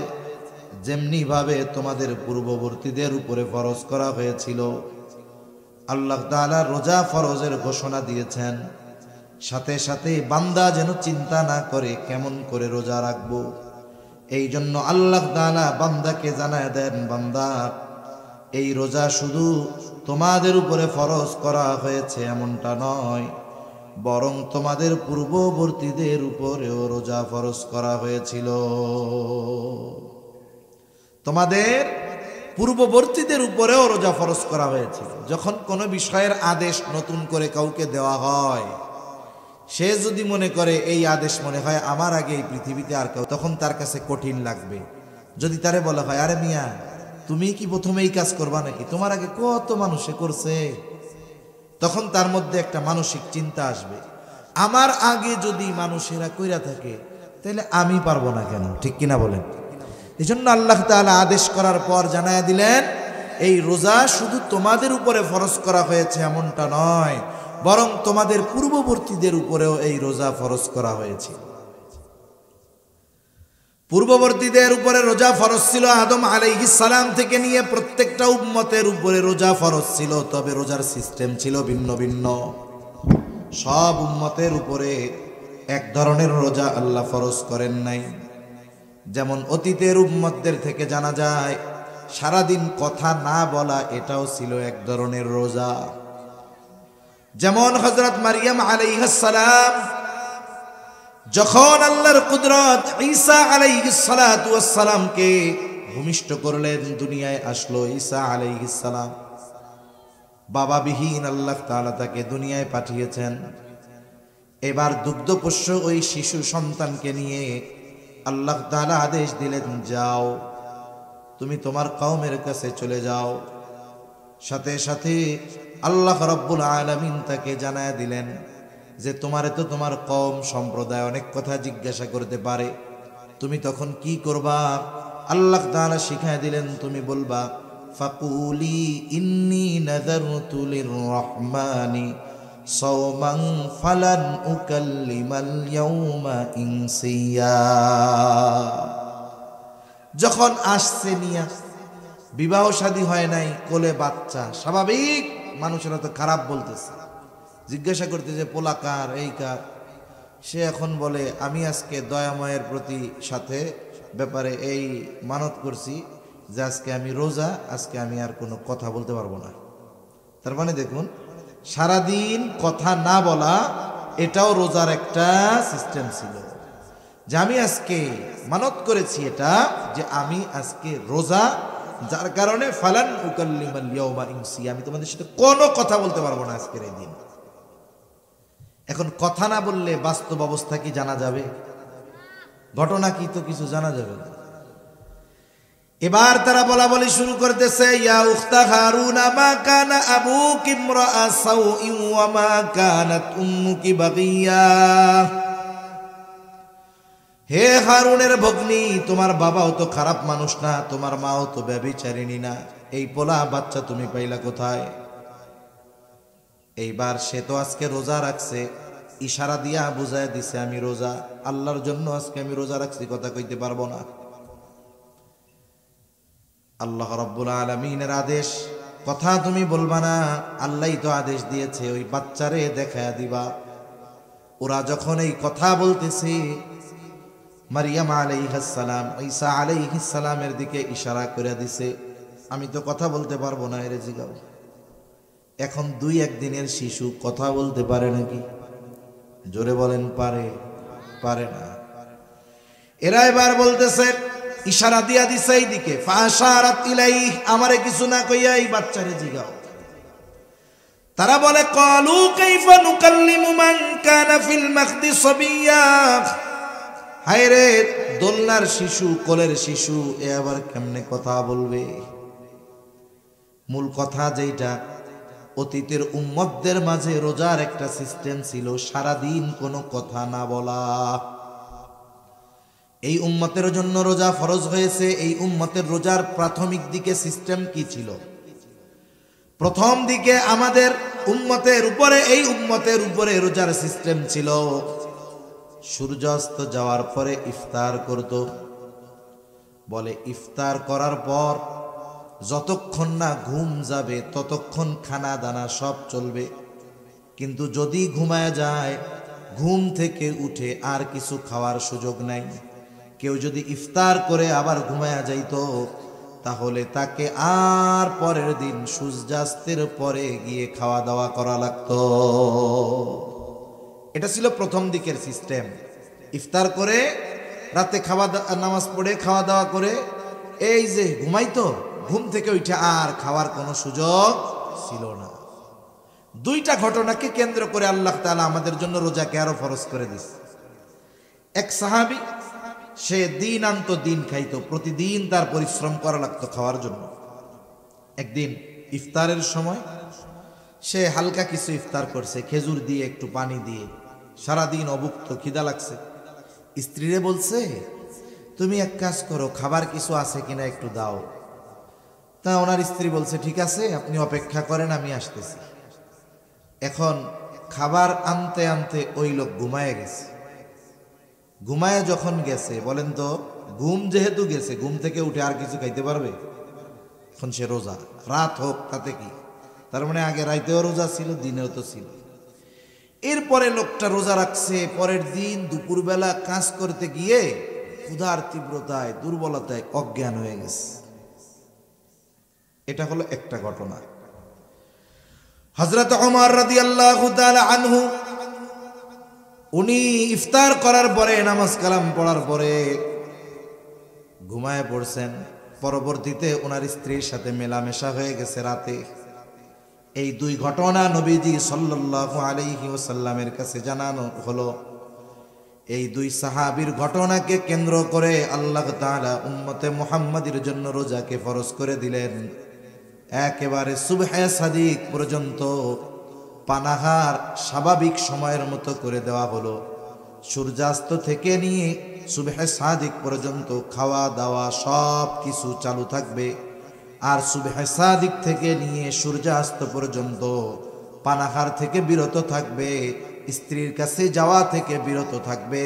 যেমনি ভাবে তোমাদের পূর্ববর্তীদের উপরে ফরজ করা হয়েছিল। আল্লাহ তাআলা রোজা ফরজের ঘোষণা দিয়েছেন, সাথে সাথে বান্দা যেন চিন্তা না করে কেমন করে রোজা রাখবো। এই জন্য আল্লাহ তাআলা বান্দাকে জানায় দেন, বান্দা এই রোজা শুধু তোমাদের উপরে ফরজ করা হয়েছে এমনটা নয়, বরং তোমাদের পূর্ববর্তীদের উপরেও রোজা ফরজ করা হয়েছিল। তোমাদের পূর্ববর্তীদের উপরেও রোজা ফরজ করা হয়েছিল। যখন কোনো বিষয়ের আদেশ নতুন করে কাউকে দেওয়া হয়, সে যদি মনে করে এই আদেশ মনে হয় আমার আগে এই পৃথিবীতে আর কেউ, তখন তার কাছে কঠিন লাগবে। যদি তারে বলা হয়, আরে মিয়া তুমি কি প্রথমে এই কাজ করবা নাকি, তোমার আগে কত মানুষে করছে, তখন তার মধ্যে একটা মানসিক চিন্তা আসবে, আমার আগে যদি মানুষেরা কইরা থাকে তাহলে আমি পারবো না কেন? ঠিক কিনা বলেন? এই জন্য আল্লাহ তাআলা আদেশ করার পর জানায়া দিলেন, এই রোজা শুধু তোমাদের উপরে ফরজ করা হয়েছে এমনটা নয়, বরং তোমাদের পূর্ববর্তীদের উপরেও এই রোজা ফরজ করা হয়েছে। পূর্ববর্তীদের উপরে রোজা ফরজ ছিল, আদম আলাইহিস সালাম থেকে নিয়ে প্রত্যেকটা উম্মতের উপরে রোজা ফরজ ছিল, তবে রোজার সিস্টেম ছিল ভিন্ন ভিন্ন। সব উম্মতের উপরে এক ধরনের রোজা আল্লাহ ফরজ করেন নাই। যেমন অতীতের উম্মতদের থেকে জানা যায়, সারাদিন কথা না বলা এটাও ছিল এক ধরনের রোজা। যেমন হযরত মারিয়াম আলাইহিস সালাম যখন আল্লাহর কুদরত ঈসা আলাইহিস সালাতু ওয়াস সালামকে ভূমিষ্ঠ করলেন, দুনিয়ায় আসলো ঈসা আলাইহিস সালাম, বাবাবিহীন আল্লাহ তাআলা তাকে দুনিয়ায় পাঠিয়েছেন। এবার দুগ্ধপোষ্য ওই শিশু সন্তানকে নিয়ে আল্লাহ তাআলা আদেশ দিলেন, যাও তুমি তোমার কওমের কাছে চলে যাও। সাথে সাথে আল্লাহ রাব্বুল আলামিন তাকে জানায় দিলেন যে তোমারে তো তোমার কওম সম্প্রদায় অনেক কথা জিজ্ঞাসা করতে পারে, তুমি তখন কি করবা? আল্লাহ তাআলা শিখায় দিলেন, তুমি বলবা, ফাকুলি ইন্নী নাযারতু লির-রহমানি সাওমান ফালান উকাল্লিমাল ইয়াওমা ইনসিয়া। যখন আসছে নিয়া, বিবাহ শাদী হয় নাই, কোলে বাচ্চা, স্বাভাবিক মানুষেরা তো খারাপ বলতেছে, জিজ্ঞাসা করতেছে পোলা কার, এই কার। সে এখন বলে, আমি আজকে দয়াময়ের প্রতি সাথে ব্যাপারে এই মানত করছি যে আজকে আমি রোজা, আজকে আমি আর কোনো কথা বলতে পারবো না। তার মানে দেখুন, সারাদিন কথা না বলা এটাও রোজার একটা সিস্টেম ছিল, যে আমি আজকে মানত করেছি এটা, যে আমি আজকে রোজা, যার কারণে ফালান উকাল্লিমাল ইয়াওমা ইনসিয়া, আমি তোমাদের সাথে কোনো কথা বলতে পারবো না আজকের এই দিন। এখন কথা না বললে বাস্তব অবস্থা কি জানা যাবে? ঘটনা কি তো কিছু জানা যাবে না। এবার তারা বলা বলি শুরু করতেছে, ইয়া উখতা হারুনা মা কানা আবুকি ইমরাআ সাউইন ওয়া মা কানাত উম্মুকি বাগিয়া। হে হারুনের ভগ্নী, তোমার বাবাও তো খারাপ মানুষ না, তোমার মাও তো ব্যভিচারিণী না, এই পোলা বাচ্চা তুমি পাইলা কোথায়? এইবার সে তো আজকে রোজা রাখছে, ইশারা দিয়া বুঝায় দিছে আমি রোজা, আল্লাহর জন্য আজকে আমি রোজা রাখছি, কথা কইতে পারবো না। আল্লাহ রাব্বুল আলামিনের আদেশ, কথা তুমি বলবা না, আল্লাহই তো আদেশ দিয়েছে ওই বাচ্চারে দেখায়া দিবা। ওরা যখন এই কথা বলতেছে, মারিয়াম আলাইহিস সালাম ঈসা আলাইহিস সালামের দিকে ইশারা করে দিছে, আমি তো কথা বলতে পারবো না, এর জিগাও। এখন 2-1 দিনের শিশু কথা বলতে পারে নাকি? জোরে বলেন, পারে? পারে না। এরা এবার বলতেছে, ইশারা দিয়া দিছে এই দিকে, ফাশারাত ইলাইহি, আমারে কিছু না কইয়া এই বাচ্চারে জিগাও। তারা বলে, ক্বালু কাইফা নুকাল্লিমু মান কানা ফিল মাখদি সাবিয়্যা, হায় রে দোলনার শিশু, কোলের শিশু, এ আবার কেমনে কথা বলবে? মূল কথা যেটা, অতীতের উম্মতদের মাঝে রোজার একটা সিস্টেম ছিল, সারাদিন কোনো কথা না বলা। এই উম্মতের জন্য রোজা ফরজ হয়েছে। এই উম্মতের রোজার প্রাথমিক দিকে সিস্টেম কি ছিল? প্রথম দিকে আমাদের উম্মতের উপরে, এই উম্মতের উপরে রোজার সিস্টেম ছিল, সূর্যাস্ত যাওয়ার পরে ইফতার করত। বলে ইফতার করার পর যতক্ষণ না ঘুম যাবে ততক্ষণ খানা দানা সব চলবে, কিন্তু যদি ঘুমায় যায়, ঘুম থেকে উঠে আর কিছু খাওয়ার সুযোগ নাই। কেউ যদি ইফতার করে আবার ঘুমায়া যাইতো, তাহলে তাকে আর পরের দিন সূর্যাস্তের পরে গিয়ে খাওয়া দাওয়া করা লাগতো। এটা ছিল প্রথম দিকের সিস্টেম। ইফতার করে রাতে নামাজ পড়ে খাওয়া দাওয়া করে এই যে ঘুমাইতো, ঘুম থেকে উঠে আর খাওয়ার কোনো সুযোগ ছিল না। 2টা ঘটনাকে কেন্দ্র করে আল্লাহ তাআলা আমাদের জন্য রোজাকে আরো ফরজ করে দিয়েছে। এক সাহাবী, সে দিন আনতো দিন খাইতো, প্রতিদিন তার পরিশ্রম করা লাগতো খাওয়ার জন্য। একদিন ইফতারের সময় সে হালকা কিছু ইফতার করছে, খেজুর দিয়ে একটু পানি দিয়ে, সারাদিন অভুক্ত, খিদা লাগছে। স্ত্রীরে বলছে, তুমি এক কাজ করো, খাবার কিছু আছে কিনা একটু দাও। তা ওনার স্ত্রী বলছে, ঠিক আছে, আপনি অপেক্ষা করেন, আমি আসতেছি। এখন খাবার আনতে আনতে ওই লোক ঘুমায় গেছে। ঘুমায় যখন গেছে, বলেন তো, ঘুম যেহেতু গেছে, ঘুম থেকে উঠে আর কিছু খাইতে পারবে? এখন সে রোজা, রাত হোক তাতে কি, তার মানে আগে রাইতেও রোজা ছিল, দিনেও তো ছিল। এরপরে লোকটা রোজা রাখছে, পরের দিন দুপুরবেলা কাজ করতে গিয়ে ক্ষুধার তীব্রতায়, দুর্বলতায় অজ্ঞান হয়ে গেছে। এটা হলো একটা ঘটনা। হযরত ওমর রাদিয়াল্লাহু তাআলা আনহু, উনি ইফতার করার পরে, নামাজ কালাম পড়ার পরে ঘুমায় পড়ছেন। পরবর্তীতে ওনার স্ত্রীর সাথে মেলামেশা হয়ে গেছে রাতে। এই 2 ঘটনা নবীজি সাল্লাল্লাহু আলাইহি ওয়াসাল্লামের কাছে জানানো হলো। এই 2 সাহাবীর ঘটনাকে কেন্দ্র করে আল্লাহ তাআলা উম্মতে মুহাম্মাদের জন্য রোজাকে ফরজ করে দিলেন। একেবারে সুবহে সাদিক পর্যন্ত পানাহার স্বাভাবিক সময়ের মতো করে দেওয়া হলো। সূর্যাস্ত থেকে নিয়ে সুবহে সাদিক পর্যন্ত খাওয়া দাওয়া সব কিছু চালু থাকবে। আর সুবহে সাদিক থেকে নিয়ে সূর্যাস্ত পর্যন্ত পানাহার থেকে বিরত থাকবে, স্ত্রীর কাছে যাওয়া থেকে বিরত থাকবে।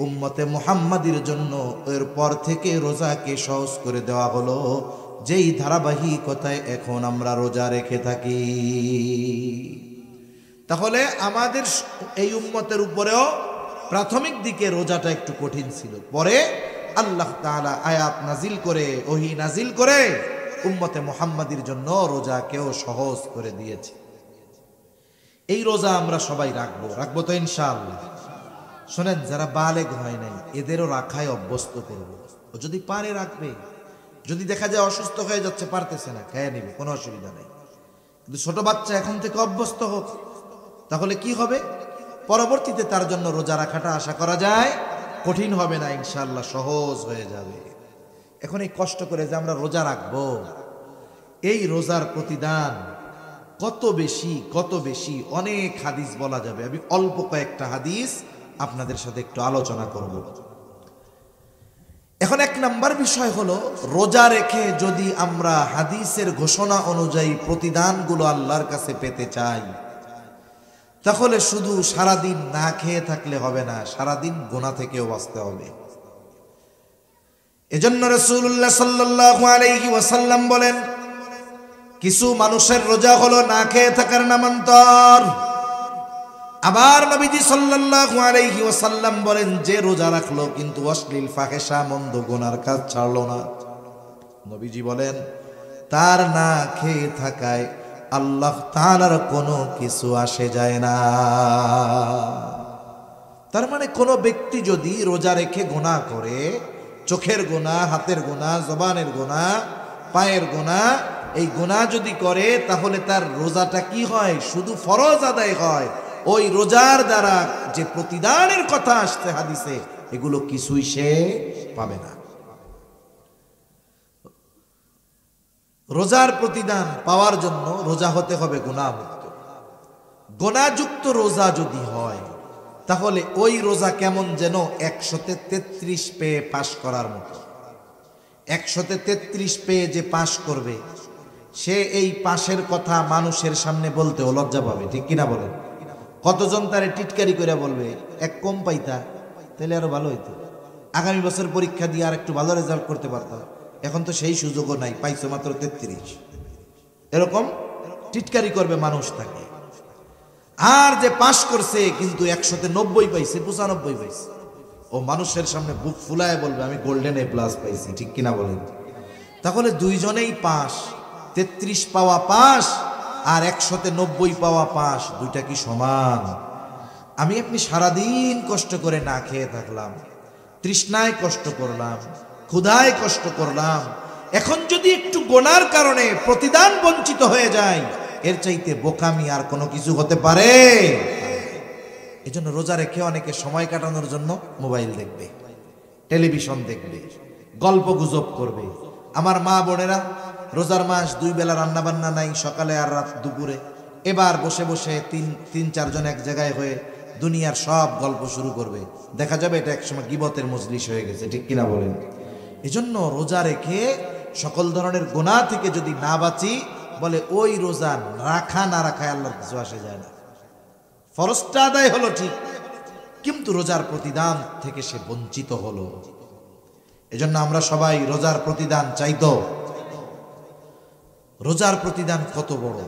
উম্মতে মুহাম্মাদির জন্য এরপর থেকে রোজাকে সহজ করে দেওয়া হলো, যেই ধারাবাহিকতায় এখন আমরা রোজা রেখে থাকি। তাহলে আমাদের এই উম্মতের উপরেও প্রাথমিক দিকে রোজাটা একটু কঠিন ছিল, পরে আল্লাহ তাআলা আয়াত নাজিল করে, ওহী নাজিল করে উম্মতে মুহাম্মাদির জন্য রোজাকেও সহজ করে দিয়েছে। এই রোজা আমরা সবাই রাখবো তো ইনশাআল্লাহ। শোনেন, যারা বালেগ হয় নাই এদেরও রাখায় অভ্যস্ত করব। ও যদি পারে রাখবে, যদি দেখা যায় অসুস্থ হয়ে যাচ্ছে, পারতেছে না, খেয়ে নিবে, কোনো অসুবিধা নেই। কিন্তু ছোট বাচ্চা এখন থেকে অভ্যস্ত হোক, তাহলে কি হবে, পরবর্তীতে তার জন্য রোজা রাখাটা আশা করা যায় কঠিন হবে না, ইনশাআল্লাহ সহজ হয়ে যাবে। এখন এই কষ্ট করে যে আমরা রোজা রাখবো, এই রোজার প্রতিদান কত বেশি, অনেক হাদিস বলা যাবে। আমি অল্প কয়েকটা হাদিস আপনাদের সাথে একটু আলোচনা করব। এখন 1 নাম্বার বিষয় হলো, রোজা রেখে যদি আমরা হাদিসের ঘোষণা অনুযায়ী প্রতিদানগুলো আল্লাহর কাছে পেতে চাই, তাহলে শুধু সারাদিন না খেয়ে থাকলে হবে না, সারাদিন গুনাহ থেকেও বাঁচতে হবে। এজন্য রাসূলুল্লাহ সাল্লাল্লাহু আলাইহি ওয়াসাল্লাম বলেন, কিছু মানুষের রোজা হলো না খেয়ে থাকার নামান্তর। আবার নবীজি সাল্লাল্লাহু আলাইহি ওয়াসাল্লাম বলেন, যে রোজা রাখলো কিন্তু অশ্লীল ফাহেশা মন্দ গুনার কাজ ছাড়লো না, নবীজি বলেন তার না খেয়ে থাকায় আল্লাহ তাআলার কোনো কিছু আসে যায় না। তার মানে কোনো ব্যক্তি যদি রোজা রেখে গুনাহ করে, চোখের গুনাহ, হাতের গুনাহ, জবানের গুনাহ, পায়ের গুনাহ, এই গুনাহ যদি করে তাহলে তার রোজাটা কি হয়? শুধু ফরজ আদায় হয়। ওই রোজার দ্বারা যে প্রতিদানের কথা আসছে হাদিসে, এগুলো কিছুই সে পাবে না। রোজার প্রতিদান পাওয়ার জন্য রোজা হতে হবে গুনাহমুক্ত। গুনাহযুক্ত রোজা যদি হয় তাহলে ওই রোজা কেমন যেন 133 পেয়ে পাশ করার মতো। 133 পেয়ে যে পাশ করবে, সে এই পাশের কথা মানুষের সামনে বলতেও লজ্জা পাবে, ঠিক কিনা বলেন? কতজন তারে টিটকারি করে বলবে, এক কম পাইতা তাহলে আরো ভালো হইতো, আগামী বছর পরীক্ষা দিয়ে আর একটু ভালো রেজাল্ট করতে পারতাম, এখন তো সেই সুযোগও নাই, পাইছো মাত্র 33। এরকম টিটকারি করবে মানুষ তাকে। আর যে পাশ করছে কিন্তু 190 পাইছে, 95 পাইছে, ও মানুষের সামনে বুক ফুলায় বলবে আমি গোল্ডেন A+ পাইছি, ঠিক কিনা বলেন? তাহলে দুইজনেই পাস, 33 পাওয়া পাস আর 190 পাওয়া পাস, দুইটা কি সমান? আমি আপনি সারাদিন কষ্ট করে না খেয়ে থাকলাম, তৃষ্ণায় কষ্ট করলাম, ক্ষুধায় কষ্ট করলাম, এখন যদি একটু গোনার কারণে প্রতিদান বঞ্চিত হয়ে যায়, এর চাইতে বোকামি আর কোনো কিছু হতে পারে? এজন্য রোজা রেখে অনেকে সময় কাটানোর জন্য মোবাইল দেখবে, টেলিভিশন দেখবে, গল্প গুজব করবে। আমার মা বোনেরা রোজার মাস 2 বেলা রান্না বান্না নাই, সকালে আর রাত দুপুরে, এবার বসে বসে তিন চারজন এক জায়গায় হয়ে দুনিয়ার সব গল্প শুরু করবে, দেখা যাবে এটা একসময় গীবতের মজলিস হয়ে গেছে, ঠিক কিনা বলেন? এজন্য রোজা রেখে সকল ধরনের গুনাহ থেকে যদি না বাঁচি, বলে ওই রোজা রাখা না রাখায় আল্লাহর কিছু আসে যায় না। ফরজটা আদায় হলো ঠিক, কিন্তু রোজার প্রতিদান থেকে সে বঞ্চিত হলো। এজন্য আমরা সবাই রোজার প্রতিদান চাইতো। রোজার প্রতিদান কত বড়!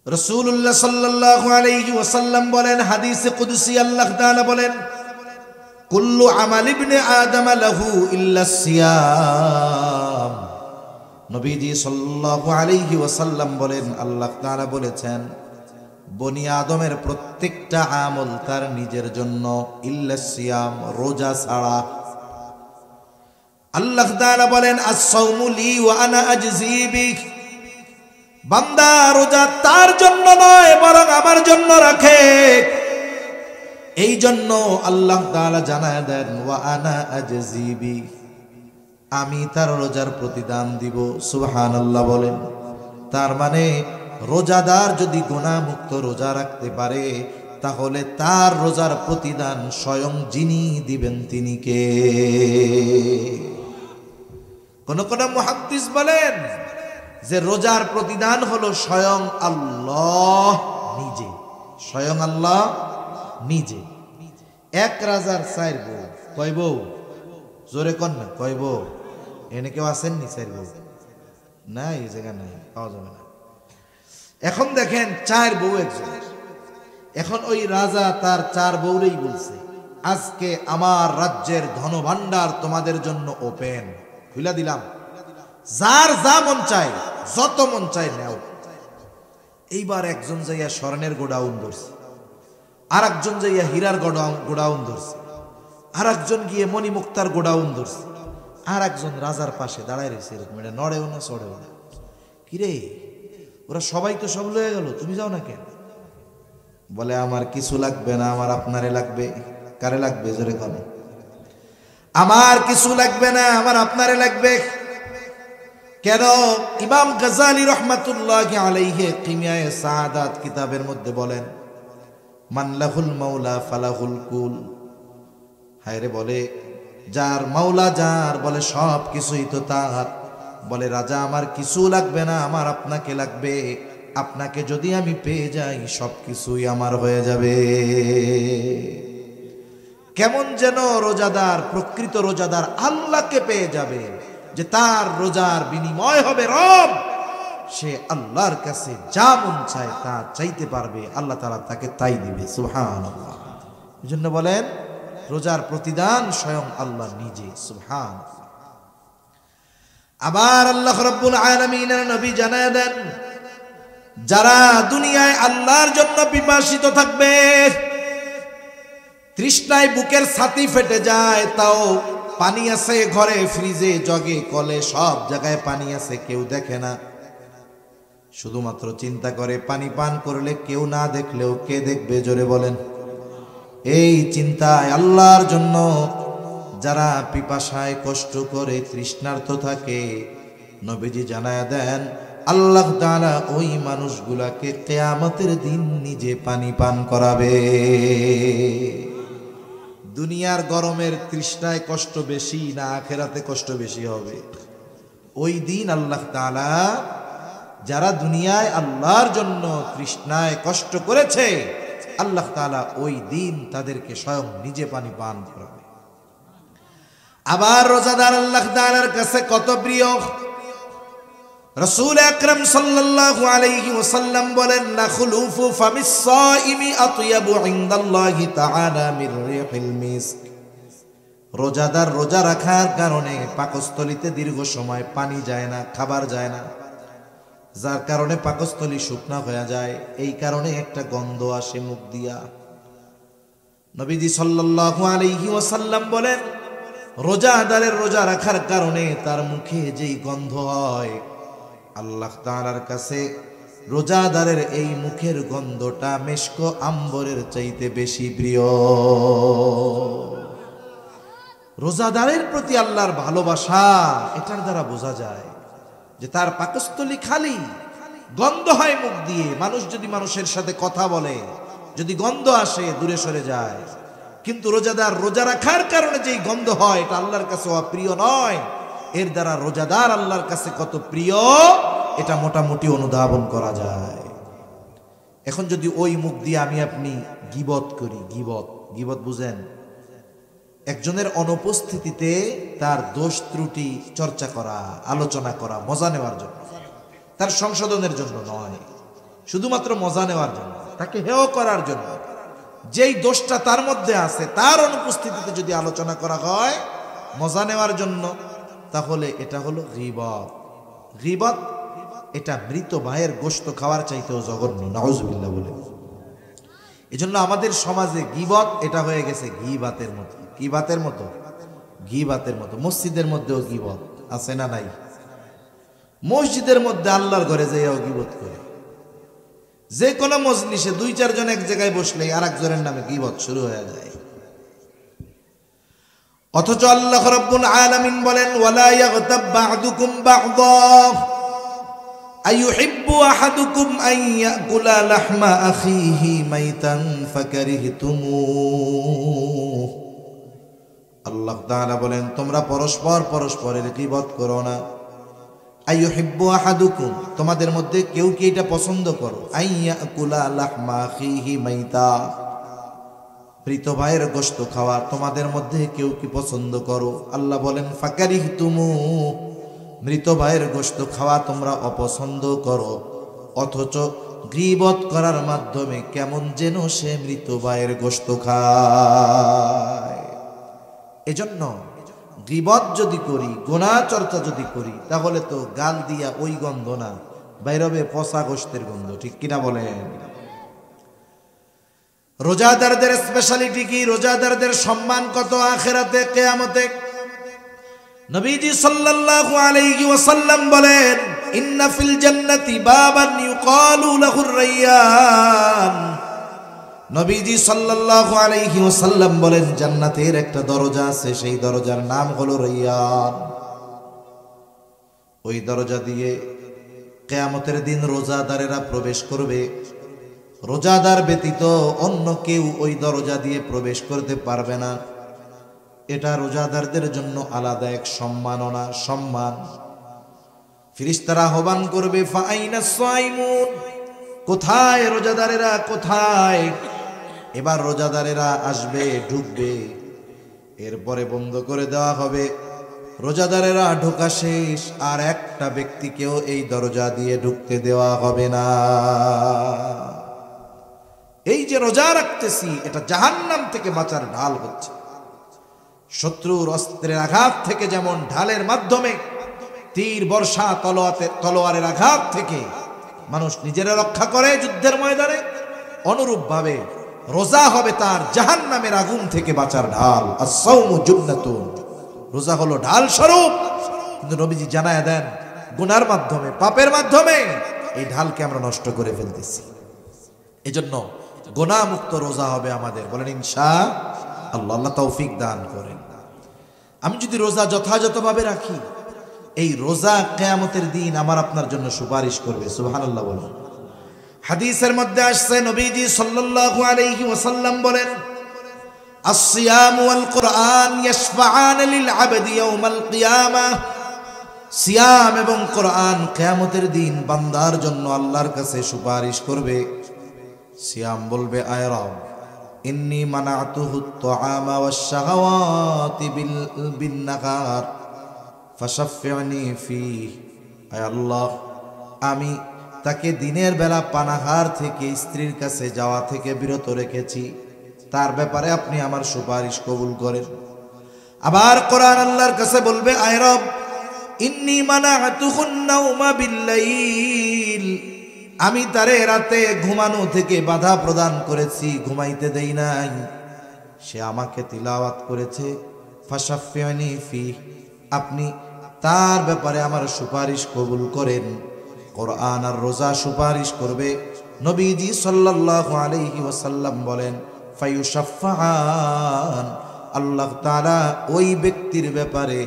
রাসূলুল্লাহ সাল্লাল্লাহু আলাইহি ওয়াসাল্লাম বলেন, হাদিসে কুদসি আল্লাহ তাআলা বলেন, কুল্লু আমাল ইবনে আদম লাহু ইল্লা সিয়াম। নবীজি সাল্লাল্লাহু আলাইহি ওয়াসাল্লাম বলেন, আল্লাহ তাআলা বলেছেন বনি আদমের প্রত্যেকটা আমল তার নিজের জন্য, ইল্লা সিয়াম, রোজা ছাড়া। আল্লাহ তাআলা বলেন, আস-সাওমু লি ওয়া আনা আজজি বিহি। বান্দা রোজা তার জন্য নয়, বরং আমার জন্য রাখে। এই জন্য আল্লাহ তাআলা জানায় দেন, ওয়া আনা আজজি বিহি, আমি তার রোজার প্রতিদান দিব। সুবহানাল্লাহ বলেন। তার মানে রোজাদার যদি গুনাহ মুক্ত রোজা রাখতে পারে, তাহলে তার রোজার প্রতিদান স্বয়ং যিনি দিবেন তিনি কে? কোন কোন মুহাদ্দিস বলেন যে রোজার প্রতিদান হলো স্বয়ং আল্লাহ নিজে, স্বয়ং আল্লাহ নিজে। এক রাজার 4 বউ। কয় বউ? জোরে কন না, কয় বউ? এনে কেউ আসেননি 4 বউ? না, এই জায়গা নাই, পাওয়া যাবে না। এখন দেখেন 4 বউ একজন। এখন ওই রাজা তার 4 বউরেই বলছে, আজকে আমার রাজ্যের ধনভাণ্ডার তোমাদের জন্য ওপেন, খুলে দিলাম, যার যা মন চায়, যত মন চায় নেও। এইবার একজন যাইয়া স্বর্ণের গোডাউন ধরছে, আর একজন যাইয়া হীরার গোডাউন ধরছে, আর একজন গিয়ে মণিমুক্তার গোডাউন ধরছে, আর একজন রাজার পাশে দাঁড়ায় রয়েছে, এরকম, এটা নড়েও না চড়েও না। কিরে, ওরা সবাই তো সব লয়ে গেল, তুমি যাও না কেন? বলে আমার কিছু লাগবে না, আমার আপনারে লাগবে। কারে লাগবে? জোরে বলে। আমার কিছু লাগবে না, আমার আপনারে লাগবে। কেন? ইমাম গাজ্জালী রাহমাতুল্লাহি আলাইহি কিমিয়ায়ে সাআদাত কিতাবের মধ্যে বলেন, মান লাহুল মাওলা ফালাহুল কুল। হায়রে, বলে যার মাওলা যার, বলে সব কিছুই তো তার। বলে রাজা আমার কিছু লাগবে না, আমার আপনাকে লাগবে। আপনাকে যদি আমি পেয়ে যাই সবকিছুই আমার হয়ে যাবে। কেমন যেন রোজাদার, প্রকৃত রোজাদার আল্লাহকে পেয়ে যাবে, যে তার রোজার বিনিময় হবে রব। সে আল্লাহর কাছে যা মন চায় তা চাইতে পারবে, আল্লাহ তাআলা তাকে তাই দিবে। সুবহানাল্লাহ। এই জন্য বলেন রোজার প্রতিদান স্বয়ং আল্লাহ নিজে। সুবহানাল্লাহ। আবার আল্লাহ রাব্বুল আলামিনের নবী জানায় দেন, যারা দুনিয়ায় আল্লাহর জন্য পিপাসিত থাকবে, তৃষ্ণায় বুকের ছাতি ফেটে যায়, তাও পানি আছে ঘরে, ফ্রিজে, জগে, কলে, সব জায়গায় পানি আছে, কেউ দেখে না, শুধুমাত্র চিন্তা করে পানি পান করলে কেউ না দেখলেও কে দেখবে? জোরে বলেন। এই চিন্তায় আল্লাহর জন্য যারা পিপাসায় কষ্ট করে তৃষ্ণার্ত থাকে, নবীজি জানায়া দেন আল্লাহ তাআলা ওই মানুষগুলাকে কিয়ামতের দিন নিজে পানি পান করাবে। দুনিয়ার গরমের তৃষ্ণায় কষ্ট বেশি না আখিরাতে কষ্ট বেশি হবে? ওই দিন আল্লাহ তাআলা যারা দুনিয়ায় আল্লাহর জন্য তৃষ্ণায় কষ্ট করেছে, আল্লাহ তাআলা ওই দিন তাদেরকে স্বয়ং নিজে পানি পান করাবে। আবার রোজাদার আল্লাহ তাআলার কাছে কত প্রিয়। রাসূল আকরাম সাল্লাল্লাহু আলাইহি ওয়াসাল্লাম বলেন, লা খুলুফু ফামিস সাইমি আতয়াবু ইনদাল্লাহি তাআলা মির রিহিল মিস্ক। রোজাদার রোজা রাখার কারণে পাকস্থলীতে দীর্ঘ সময় পানি যায় না, খাবার যায় না, যার কারণে পাকস্থলী শুকনা হয়ে যায়। এই কারণে একটা গন্ধ আসে মুখ দিয়া। নবীজি সাল্লাল্লাহু আলাইহি ওয়াসাল্লাম বলেন, রোজাদারের রোজা রাখার কারণে তার মুখে যেই গন্ধ হয়, আল্লাহ তাআলার কাছে রোজাদারের এই মুখের গন্ধটা মেশক আম্বরের চাইতে বেশি প্রিয়। রোজাদারের প্রতি আল্লাহর ভালোবাসা এটার দ্বারা বোঝা যায় যে তার পাকস্থলী খালি, গন্ধ হয় মুখ দিয়ে। মানুষ যদি মানুষের সাথে কথা বলে, যদি গন্ধ আসে দূরে সরে যায়। কিন্তু রোজাদার রোজা রাখার কারণে যেই গন্ধ হয়, এটা আল্লাহর কাছে প্রিয় নয়। এর দ্বারা রোজাদার আল্লাহর কাছে কত প্রিয় এটা মোটামুটি অনুধাবন করা যায়। এখন যদি ওই মুখ দিয়ে আমি আপনি গীবত করি, গীবত বুঝেন? একজনের অনুপস্থিতিতে তার দোষ ত্রুটি চর্চা করা, আলোচনা করা, মজা নেওয়ার জন্য, তার সংশোধনের জন্য নয়, শুধুমাত্র মজা নেওয়ার জন্য, তাকে হেয় করার জন্য। যেই দোষটা তার মধ্যে আছে তার অনুপস্থিতিতে যদি আলোচনা করা হয় মজা নেওয়ার জন্য, তাহলে এটা হলো গীবত। গীবত এটা মৃত ভাইয়ের গোশত খাওয়ার চাইতেও জঘন্য, নাউজুবিল্লাহ বলে। এজন্য আমাদের সমাজে গীবত এটা হয়ে গেছে গীবাতের মতো। কি বাতের মতো? গীবাতের মতো। মসজিদের মধ্যেও গীবত আছে না নাই? মসজিদের মধ্যে আল্লাহর ঘরে যাইয়াও গীবত করে। যে কোনো মজলিসে 2-4 জন এক জায়গায় বসলে আর একজনের নামে গীবত শুরু হয়ে যায়। অথচ আল্লাহ রাব্বুল আলামিন বলেন, ওয়ালা ইয়াগতাব বা'দুকুম বা'দা আইয়ুহিব্বু আহাদুকুম আন ইয়াকুলা লাহমা আখিহি মাইতান ফাকারিহতুমুহ। আল্লাহ তাআলা বলেন, তোমরা পরস্পরের গীবত করো না। আইয়ুহিব্বু আহাদুকুম, তোমাদের মধ্যে কেউ কি এটা পছন্দ করো? আইয়াকুলা লাহমা আখিহি মাইতা, মৃত ভাইয়ের গোশত খাওয়া তোমাদের মধ্যে কেউ কি পছন্দ করো? আল্লাহ বলেন ফাকারিহতুমু, মৃত ভাইয়ের গোশত খাওয়া তোমরা অপছন্দ করো। অথচ গীবত করার মাধ্যমে কেমন যেন সে মৃত ভাইয়ের গোশত খায়। এজন্য গীবত যদি করি, গুনাহ চর্চা যদি করি, তাহলে তো গাল দিয়া ওই গন্ধ না, বাইরবে পচা গোশতের গন্ধ। ঠিক কিনা বলেন? রোজাদারদের স্পেশালিটি কি? রোজাদারদের সম্মান কত আখিরাতে, কিয়ামতে? নবীজি সাল্লাল্লাহু আলাইহি ওয়াসাল্লাম বলেন, ইন্না ফিল জান্নাতি বাবান ইউকালু লাহুর রায়্যান। নবীজি সাল্লাল্লাহু আলাইহি ওয়াসাল্লাম বলেন, জান্নাতের একটা দরজা আছে, সেই দরজার নাম হলো রায়্যান। ওই দরজা দিয়ে কিয়ামতের দিন রোজাদারেরা প্রবেশ করবে। রোজাদার ব্যতীত অন্য কেউ ওই দরজা দিয়ে প্রবেশ করতে পারবে না। এটা রোজাদারদের জন্য আলাদা এক সম্মাননা, সম্মান। ফেরেশতারা আহ্বান করবে, ফাআইনাস সাইমুন, কোথায় রোজাদারেরা, কোথায়? এবার রোজাদারেরা আসবে, ঢুকবে, এরপরে বন্ধ করে দেওয়া হবে। রোজাদারেরা ঢোকা শেষ, আর একটা ব্যক্তিকেও এই দরজা দিয়ে ঢুকতে দেওয়া হবে না। এই যে রোজা রাখতেছি, এটা জাহান্নাম থেকে বাঁচার ঢাল হচ্ছে। শত্রুর অস্ত্রের আঘাত থেকে যেমন ঢালের মাধ্যমে, তীর বর্ষা তলোয়ারের আঘাত থেকে মানুষ নিজেরা রক্ষা করে যুদ্ধের ময়দানে, অনুরূপ ভাবে রোজা হবে তার জাহান্নামের আগুন থেকে বাঁচার ঢাল। as-sawmu junnatun, রোজা হলো ঢাল স্বরূপ। কিন্তু নবীজি জানায় দেন, গুনার মাধ্যমে, পাপের মাধ্যমে এই ঢালকে আমরা নষ্ট করে ফেলতেছি। এজন্য গুনাহমুক্ত রোজা হবে আমাদের, বলেন ইনশাআল্লাহ। আল্লাহ তৌফিক দান করেন। আমি যদি রোজা যথাযথভাবে রাখি, এই রোজা কিয়ামতের দিন আমার আপনার জন্য সুপারিশ করবে। সুবহানাল্লাহ বলেন। হাদিসের মধ্যে আসছে, নবীজি সাল্লাল্লাহু আলাইহি ওয়াসাল্লাম বলেন, আস-সিয়াম ওয়াল কুরআন ইয়াশফাআন লিল আবদি ইয়াওমাল কিয়ামাহ। সিয়াম এবং কোরআন কিয়ামতের দিন বান্দার জন্য আল্লাহর কাছে সুপারিশ করবে। সিয়াম বলবে, আয় রব, ইন্নী মানাতুহু আত-তাআমা ওয়াশ-শাহাওয়াতি বিন-নাহার ফাশাফি'নি ফীহি। আয় আল্লাহ, আমি তাকে দিনের বেলা পানাহার থেকে, স্ত্রীর কাছে যাওয়া থেকে বিরত রেখেছি, তার ব্যাপারে আপনি আমার সুপারিশ কবুল করেন। আবার কোরআন আল্লাহর কাছে বলবে, আয় রব, ইন্নী মানাতুহুন নাওমা বিল-লাইল, আমি তারে রাতে ঘুমানো থেকে বাধা প্রদান করেছি, ঘুমাইতে দেই নাই। সে আমাকে তিলাওয়াত করেছে, ফাশাফি'নি ফীহি, আপনি তার ব্যাপারে আমার সুপারিশ কবুল করেন। কোরআন আর রোজা সুপারিশ করবে। নবীজি সাল্লাল্লাহু আলাইহি ওয়াসাল্লাম বলেন, ফায়ুশাফফাআন, আল্লাহ তাআলা ওই ব্যক্তির ব্যাপারে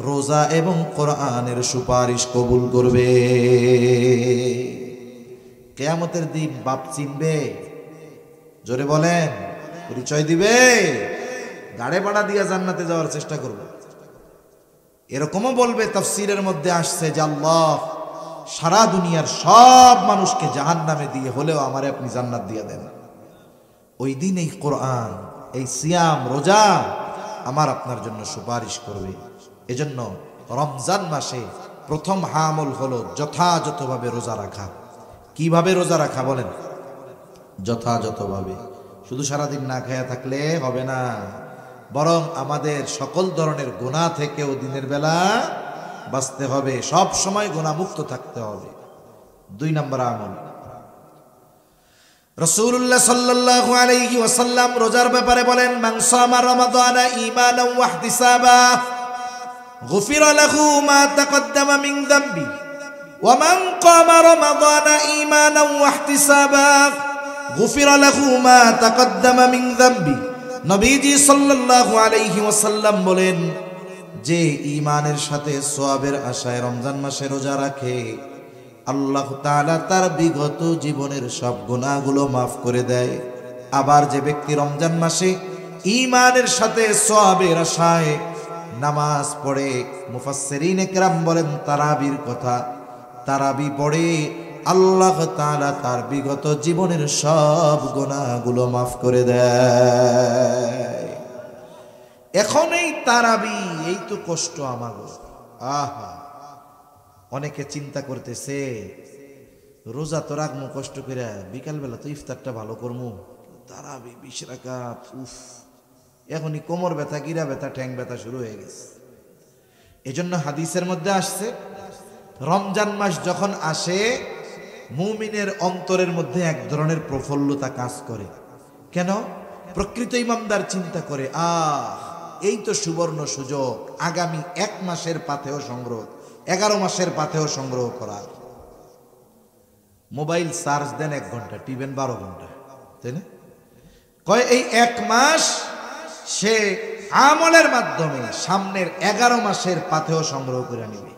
রোজা এবং কোরআনের সুপারিশ কবুল করবে। কিয়ামতের দিন বাপ চিনবে? জোরে বলেন, পরিচয় দিবে? গাড়ে ভাড়া দিয়ে জান্নাতে যাওয়ার চেষ্টা করবে। এরকমও বলবে, তাফসীরের মধ্যে আসছে যে আল্লাহ সারা দুনিয়ার সব মানুষকে জাহান্নামে দিয়ে হলেও আমারে আপনি জান্নাত দিয়ে দেন। ওই দিন এই কোরআন, এই সিয়াম, রোজা আমার আপনার জন্য সুপারিশ করবে। এজন্য রমজান মাসে প্রথম আমল হলো যথাযথভাবে রোজা রাখা। কিভাবে রোজা রাখা বলেন? যথাযথভাবে। শুধু সারাদিন না খায়া থাকলে হবে না, বরং আমাদের সকল ধরনের গুনাহ থেকেও দিনের বেলা বাঁচতে হবে, সব সময় গুনাহমুক্ত থাকতে হবে। 2 নম্বর আমল, রাসূলুল্লাহ সাল্লাল্লাহু আলাইহি ওয়াসাল্লাম রোজার ব্যাপারে বলেন, মান সামা রমাদানা ঈমানান ওয়া ইহতিসাবা গুফিরা লাহু মা তাকদ্দামা মিন যামবি ওয়া মান কামা রমাদানা ঈমানান ওয়া ইহতিসাবা গুফিরা লাহু মা তাকদ্দামা মিন যামবি। নবীজি সাল্লাল্লাহু আলাইহি ওয়াসাল্লাম বলেন, যে ঈমানের সাথে সওয়াবের আশায় রমজান মাসে রোজা রাখে, আল্লাহ তাআলা তার বিগত জীবনের সব গুনাহগুলো মাফ করে দেয়। আবার যে ব্যক্তি রমজান মাসে ঈমানের সাথে সওয়াবের আশায় নামাজ পড়ে, মুফাসসিরিনে কেরাম বলেন তারাবির কথা, তারাবি পড়ে, আল্লাহ তাআলা তার বিগত জীবনের সব গুনাহগুলো মাফ করে দেয়। এখন এই তারাবি, এই তো কষ্ট আমাগো। আহা, অনেকে চিন্তা করতেছে রোজা তো রাখবো কষ্ট করে, বিকালবেলা তো ইফতারটা ভালো করবো, তারাবি 20 রাকাত, উফ, এখনই কোমর ব্যথা, গিরা ব্যথা, ঠ্যাং ব্যথা শুরু হয়ে গেছে। এজন্য হাদিসের মধ্যে আসছে, রমজান মাস যখন আসে মুমিনের অন্তরের মধ্যে এক ধরনের প্রফুল্লতা কাজ করে। কেন? প্রকৃত ইমানদার চিন্তা করে, এই তো সুবর্ণ সুযোগ, আগামী 1 মাসের পাথেয় সংগ্রহ, 11 মাসের পাথেয় সংগ্রহ করার। মোবাইল চার্জ দেন 1 ঘন্টা, টিভেন 12 ঘন্টা, তাই না? কয় এই 1 মাস সে আমলের মাধ্যমে সামনের 11 মাসের পাথেয় সংগ্রহ করে নিবে।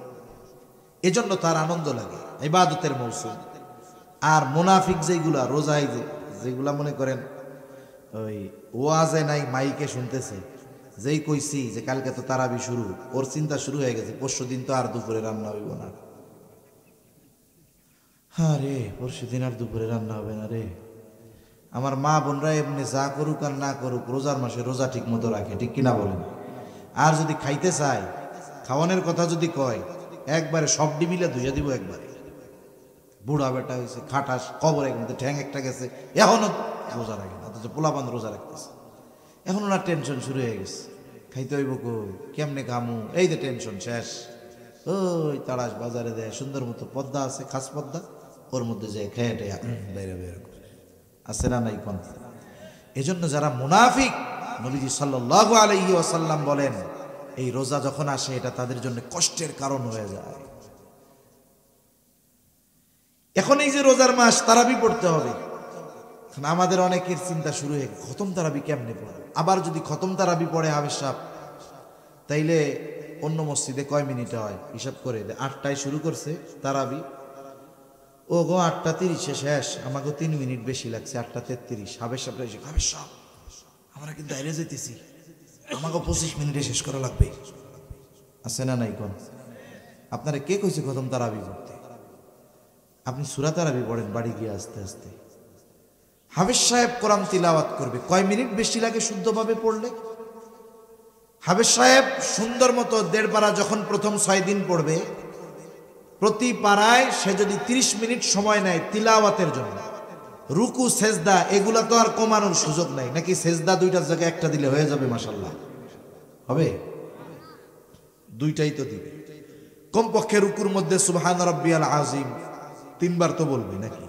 এজন্য তার আনন্দ লাগে, ইবাদতের মৌসুম। আর মুনাফিক যেগুলা রোজায় যেগুলা মনে করেন ওই ওয়াজে নাই, মাইকে শুনতেছে, যেই কইছি যে কালকে তো তারাবি শুরু, ওর চিন্তা শুরু হয়ে গেছে পরশু দিন তো আর দুপুরে রান্না হইব না। হ্যাঁ রে, পরশু দিন আর দুপুরে রান্না হবে না রে। আমার মা বোনরা এমনি যা করুক আর না করুক রোজার মাসে রোজা ঠিক মতো রাখে, ঠিক কিনা বলেন? আর যদি খাইতে চায়, খাওয়ানোর কথা যদি কয়, একবারে সব ডিমিলে ধুইয়া দিব একবারে। বুড়া বেটা হয়েছে, খাটাস, কবরের মধ্যে ঠ্যাং একটা গেছে, এখনো রোজা রাখে না, অথচ পোলাপান রোজা রাখতেছে। এখন ওনার টেনশন শুরু হয়ে গেছে, খাইতে হইব কো, কেমনে খামু, এই যে টেনশন শেষ। ওই তাড়াশ বাজারে দেয় সুন্দর মতো পদ্মা আছে, খাস পদ্মা, ওর মধ্যে যে খেয়ে টেয়া বাইরে বের করে আছে না নাই কোন। এজন্য যারা মুনাফিক, নবীজি সাল্লাল্লাহু আলাইহি ওয়াসাল্লাম বলেন এই রোজা যখন আসে এটা তাদের জন্য কষ্টের কারণ হয়ে যায়। এখন এই যে রোজার মাস, তারাবি পড়তে হবে, আমাদের অনেকের চিন্তা শুরু হয়ে খতম তারাবি কেমনে পড়ে। আবার যদি খতম তারাবি পড়ে হাফেজ সাহেব, তাইলে অন্য মসজিদে কয় মিনিটে হয় হিসাব করে, 8টায় শুরু করছে তারাবি, ও গো 8:30 শেষ, আমাকে 3 মিনিট বেশি লাগছে, 8:33। হাফেজ সাহেব এসে, হাফেজ সাহেব আমরা কিন্তু বাইরে যেতেছি, আমাকে 25 মিনিটে শেষ করা লাগবে। আছে না নাই কোন? আপনারা কে কইছে খতম তারাবি পড়তে? আপনি সূরা তারাবি পড়েন বাড়ি গিয়ে আস্তে আস্তে। হাফেজ সাহেব কোরআন তিলাওয়াত করবে, কয় মিনিট বেশি লাগে শুদ্ধভাবে পড়লে? হাফেজ সাহেব সুন্দর মতো 1.5 পারা যখন প্রথম 6 দিন পড়বে, প্রতি পারায় সে যদি 30 মিনিট সময় নেয় তিলাওয়াতের জন্য, রুকু সেজদা এগুলা তো আর কমানোর সুযোগ নাই নাকি? সেজদা 2টার জায়গায় 1টা দিলে হয়ে যাবে, মাশাআল্লাহ হবে? 2টাই তো দিবে। কমপক্ষে রুকুর মধ্যে সুবহান রাব্বিয়াল আযীম 3 বার তো বলবে নাকি?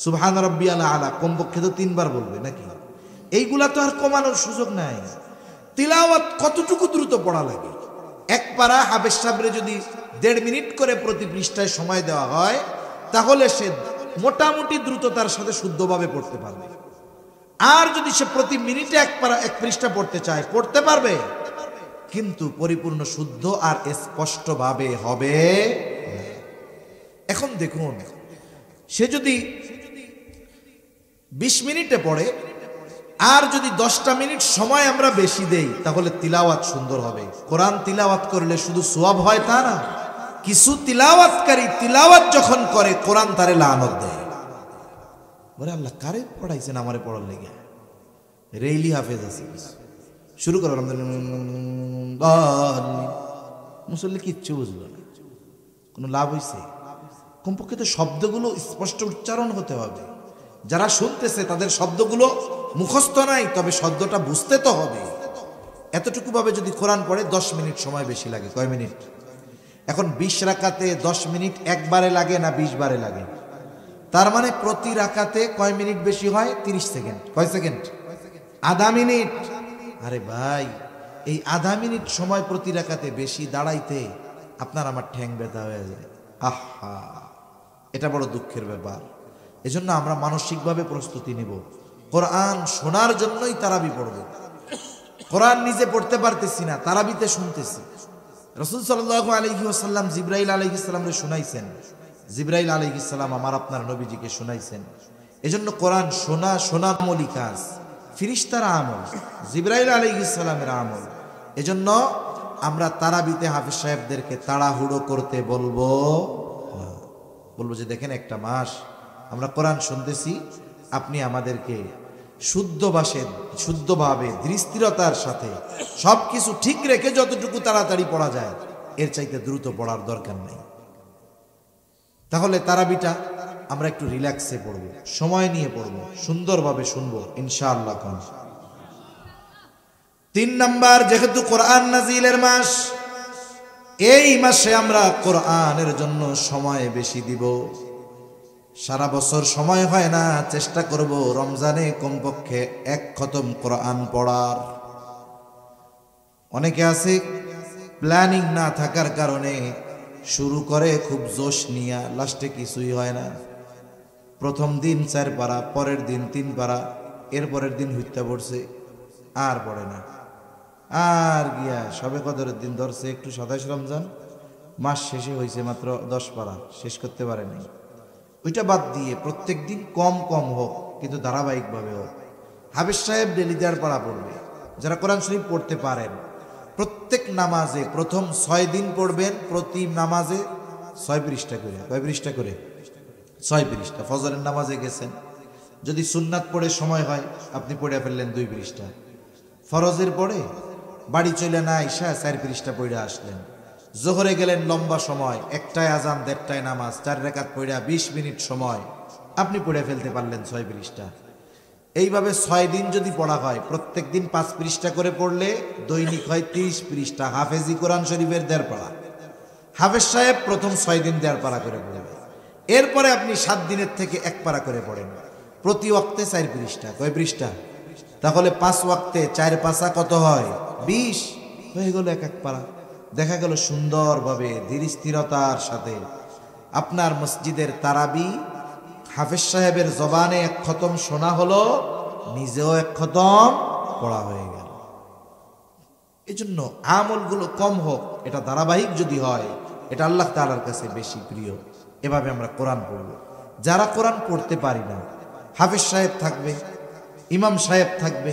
সুবহান রাব্বিয়াল আলা কমপক্ষে তো 3 বার বলবে নাকি? এইগুলা তো আর কমানোর সুযোগ নাই। তিলাওয়াত কতটুকু দ্রুত পড়া লাগে? 1 পারা হাফেজ সাহেবরে যদি 1.5 মিনিট করে প্রতি পৃষ্ঠায় সময় দেওয়া হয়, তাহলে সে মোটামুটি দ্রুততার সাথে শুদ্ধভাবে পড়তে পারবে। আর যদি সে প্রতি মিনিটে 1 পৃষ্ঠা পড়তে চায়, পড়তে পারবে, কিন্তু পরিপূর্ণ শুদ্ধ আর স্পষ্টভাবে হবে। এখন দেখুন, সে যদি 20 মিনিটে পড়ে, আর যদি 10টা মিনিট সময় আমরা বেশি দেই, তাহলে তিলাওয়াত সুন্দর হবে। কোরআন তিলাওয়াত করলে শুধু সওয়াব হয় তা না, কিছু তিলাওয়াতকারী তিলাওয়াত যখন করে কোরআন তারে লানত দেয়। বলে আল্লাহ কারে পড়াইছেন আমারে পড়ার লেগে? রেইলি হাফেজ আছে, শুরু করো মুসল্লি কিচ্ছু বুঝলো না, কোনো লাভ হইছে? কমপক্ষে তো শব্দগুলো স্পষ্ট উচ্চারণ হতে হবে। যারা শুনতেছে তাদের শব্দগুলো মুখস্থ নাই, তবে শব্দটা বুঝতে তো হবে। এতটুকু ভাবে যদি কোরআন পড়ে 10 মিনিট সময় বেশি লাগে। কয় মিনিট? এখন 20 রাকাতে 10 মিনিট একবারে লাগে না 20 বারে লাগে? তার মানে প্রতি রাকাতে কয় মিনিট বেশি হয়? 30 সেকেন্ড। কয় সেকেন্ড? আধা মিনিট। আরে ভাই, এই আধা মিনিট সময় প্রতি রাকাতে বেশি দাঁড়াইতে আপনার আমার ঠ্যাং ব্যথা হয়ে যায়। আহা, এটা বড় দুঃখের ব্যাপার। এজন্য আমরা মানসিকভাবে প্রস্তুতি নিব, কোরআন শোনার জন্যই তারাবি পড়ব। কোরআন নিজে পড়তে পারতেছি না, তারাবিতে শুনতেছি। রাসূল সাল্লাল্লাহু আলাইহি ওয়াসাল্লাম জিবরাইল আলাইহিস সালামকে শুনাইছেন, জিবরাইল আলাইহিস সালাম আমার আপনার নবীজিকে শুনাইছেন। এজন্য কোরআন শোনা আমলি কাজ, ফেরেশতার আমল, জিবরাইল আলাইহিস সালামের আমল। এজন্য আমরা তারাবিতে হাফেজ সাহেবদেরকে তাড়াহুড়ো করতে বলবো যে দেখেন একটা মাস আমরা কোরআন শুনতেছি, আপনি আমাদেরকে শুদ্ধভাবে ধীরস্থিরতার সাথে সবকিছু ঠিক রেখে যতটুকু তাড়াতাড়ি পড়া যায় এর চাইতে দ্রুত পড়ার দরকার নেই। তাহলে তারাবিটা আমরা একটু রিল্যাক্সে পড়ব, সময় নিয়ে পড়ব, সুন্দরভাবে শুনবো ইনশাআল্লাহ। 3 নাম্বার, যেহেতু কোরআন নাজিলের মাস, এই মাসে আমরা কোরআনের জন্য সময় বেশি দিব। সারা বছর সময় হয় না, চেষ্টা করব রমজানে কমপক্ষে 1 খতম কোরআন পড়ার। অনেকে আছে প্ল্যানিং না থাকার কারণে শুরু করে খুব জোশ নিয়ে, লাস্টে কিছুই হয় না। প্রথম দিন 4 পারা, পরের দিন 3 পারা, এর পরের দিন হইতে পড়ছে, আর পড়ে না। আর গিয়া সবে কদরের দিন ধরছে একটু 27 রমজান, মাস শেষে হয়েছে মাত্র 10 পারা, শেষ করতে পারে নাই। ওইটা বাদ দিয়ে প্রত্যেক দিন কম কম হোক, কিন্তু ধারাবাহিকভাবে হোক। হাফেজ সাহেব ডেলি 1.5 পারা পড়বে। যারা কোরআন শরীফ পড়তে পারেন, প্রত্যেক নামাজে প্রথম 6 দিন পড়বেন, প্রতি নামাজে 6 পৃষ্ঠা করে। কয় পৃষ্ঠা করে? 6 পৃষ্ঠা। ফজরের নামাজে গেছেন, যদি সুন্নাত পড়ে সময় হয় আপনি পড়ে ফেললেন 2 পৃষ্ঠা। ফরজের পড়ে বাড়ি চলে না আইসা 4 পৃষ্ঠা পড়ে আসলেন। জোহরে গেলেন, লম্বা সময়, একটায় আজান 1:30টায় নামাজ, 4 রাকাত পড়া 20 মিনিট সময়, আপনি পড়ে ফেলতে পারলেন 6 পৃষ্ঠা। এইভাবে 6 দিন যদি পড়া হয়, প্রত্যেক দিন 5 পৃষ্ঠা করে পড়লে দৈনিক হয় 30 পৃষ্ঠা। হাফেজি কোরআন শরীফের 1.5 পারা। হাফেজ সাহেব প্রথম 6 দিন 1.5 পারা করে পড়বে, এরপরে আপনি 7 দিনের থেকে 1 পারা করে পড়েন। প্রতি ওয়াক্তে 4 পৃষ্ঠা। কয় পৃষ্ঠা? তাহলে 5 ওয়াক্তে 4 পাঁচা কত হয়? 20 হয়ে গেল 1 পারা। দেখা গেল সুন্দরভাবে ধীর স্থিরতার সাথে আপনার মসজিদের তারাবি হাফেজ সাহেবের জবানে 1 খতম শোনা হলো, নিজেও 1 খতম পড়া হয়ে গেল। এজন্য আমলগুলো কম হোক, এটা ধারাবাহিক যদি হয়, এটা আল্লাহ তাআলার কাছে বেশি প্রিয়। এভাবে আমরা কোরআন পড়ব। যারা কোরআন পড়তে পারি না, হাফেজ সাহেব থাকবে, ইমাম সাহেব থাকবে,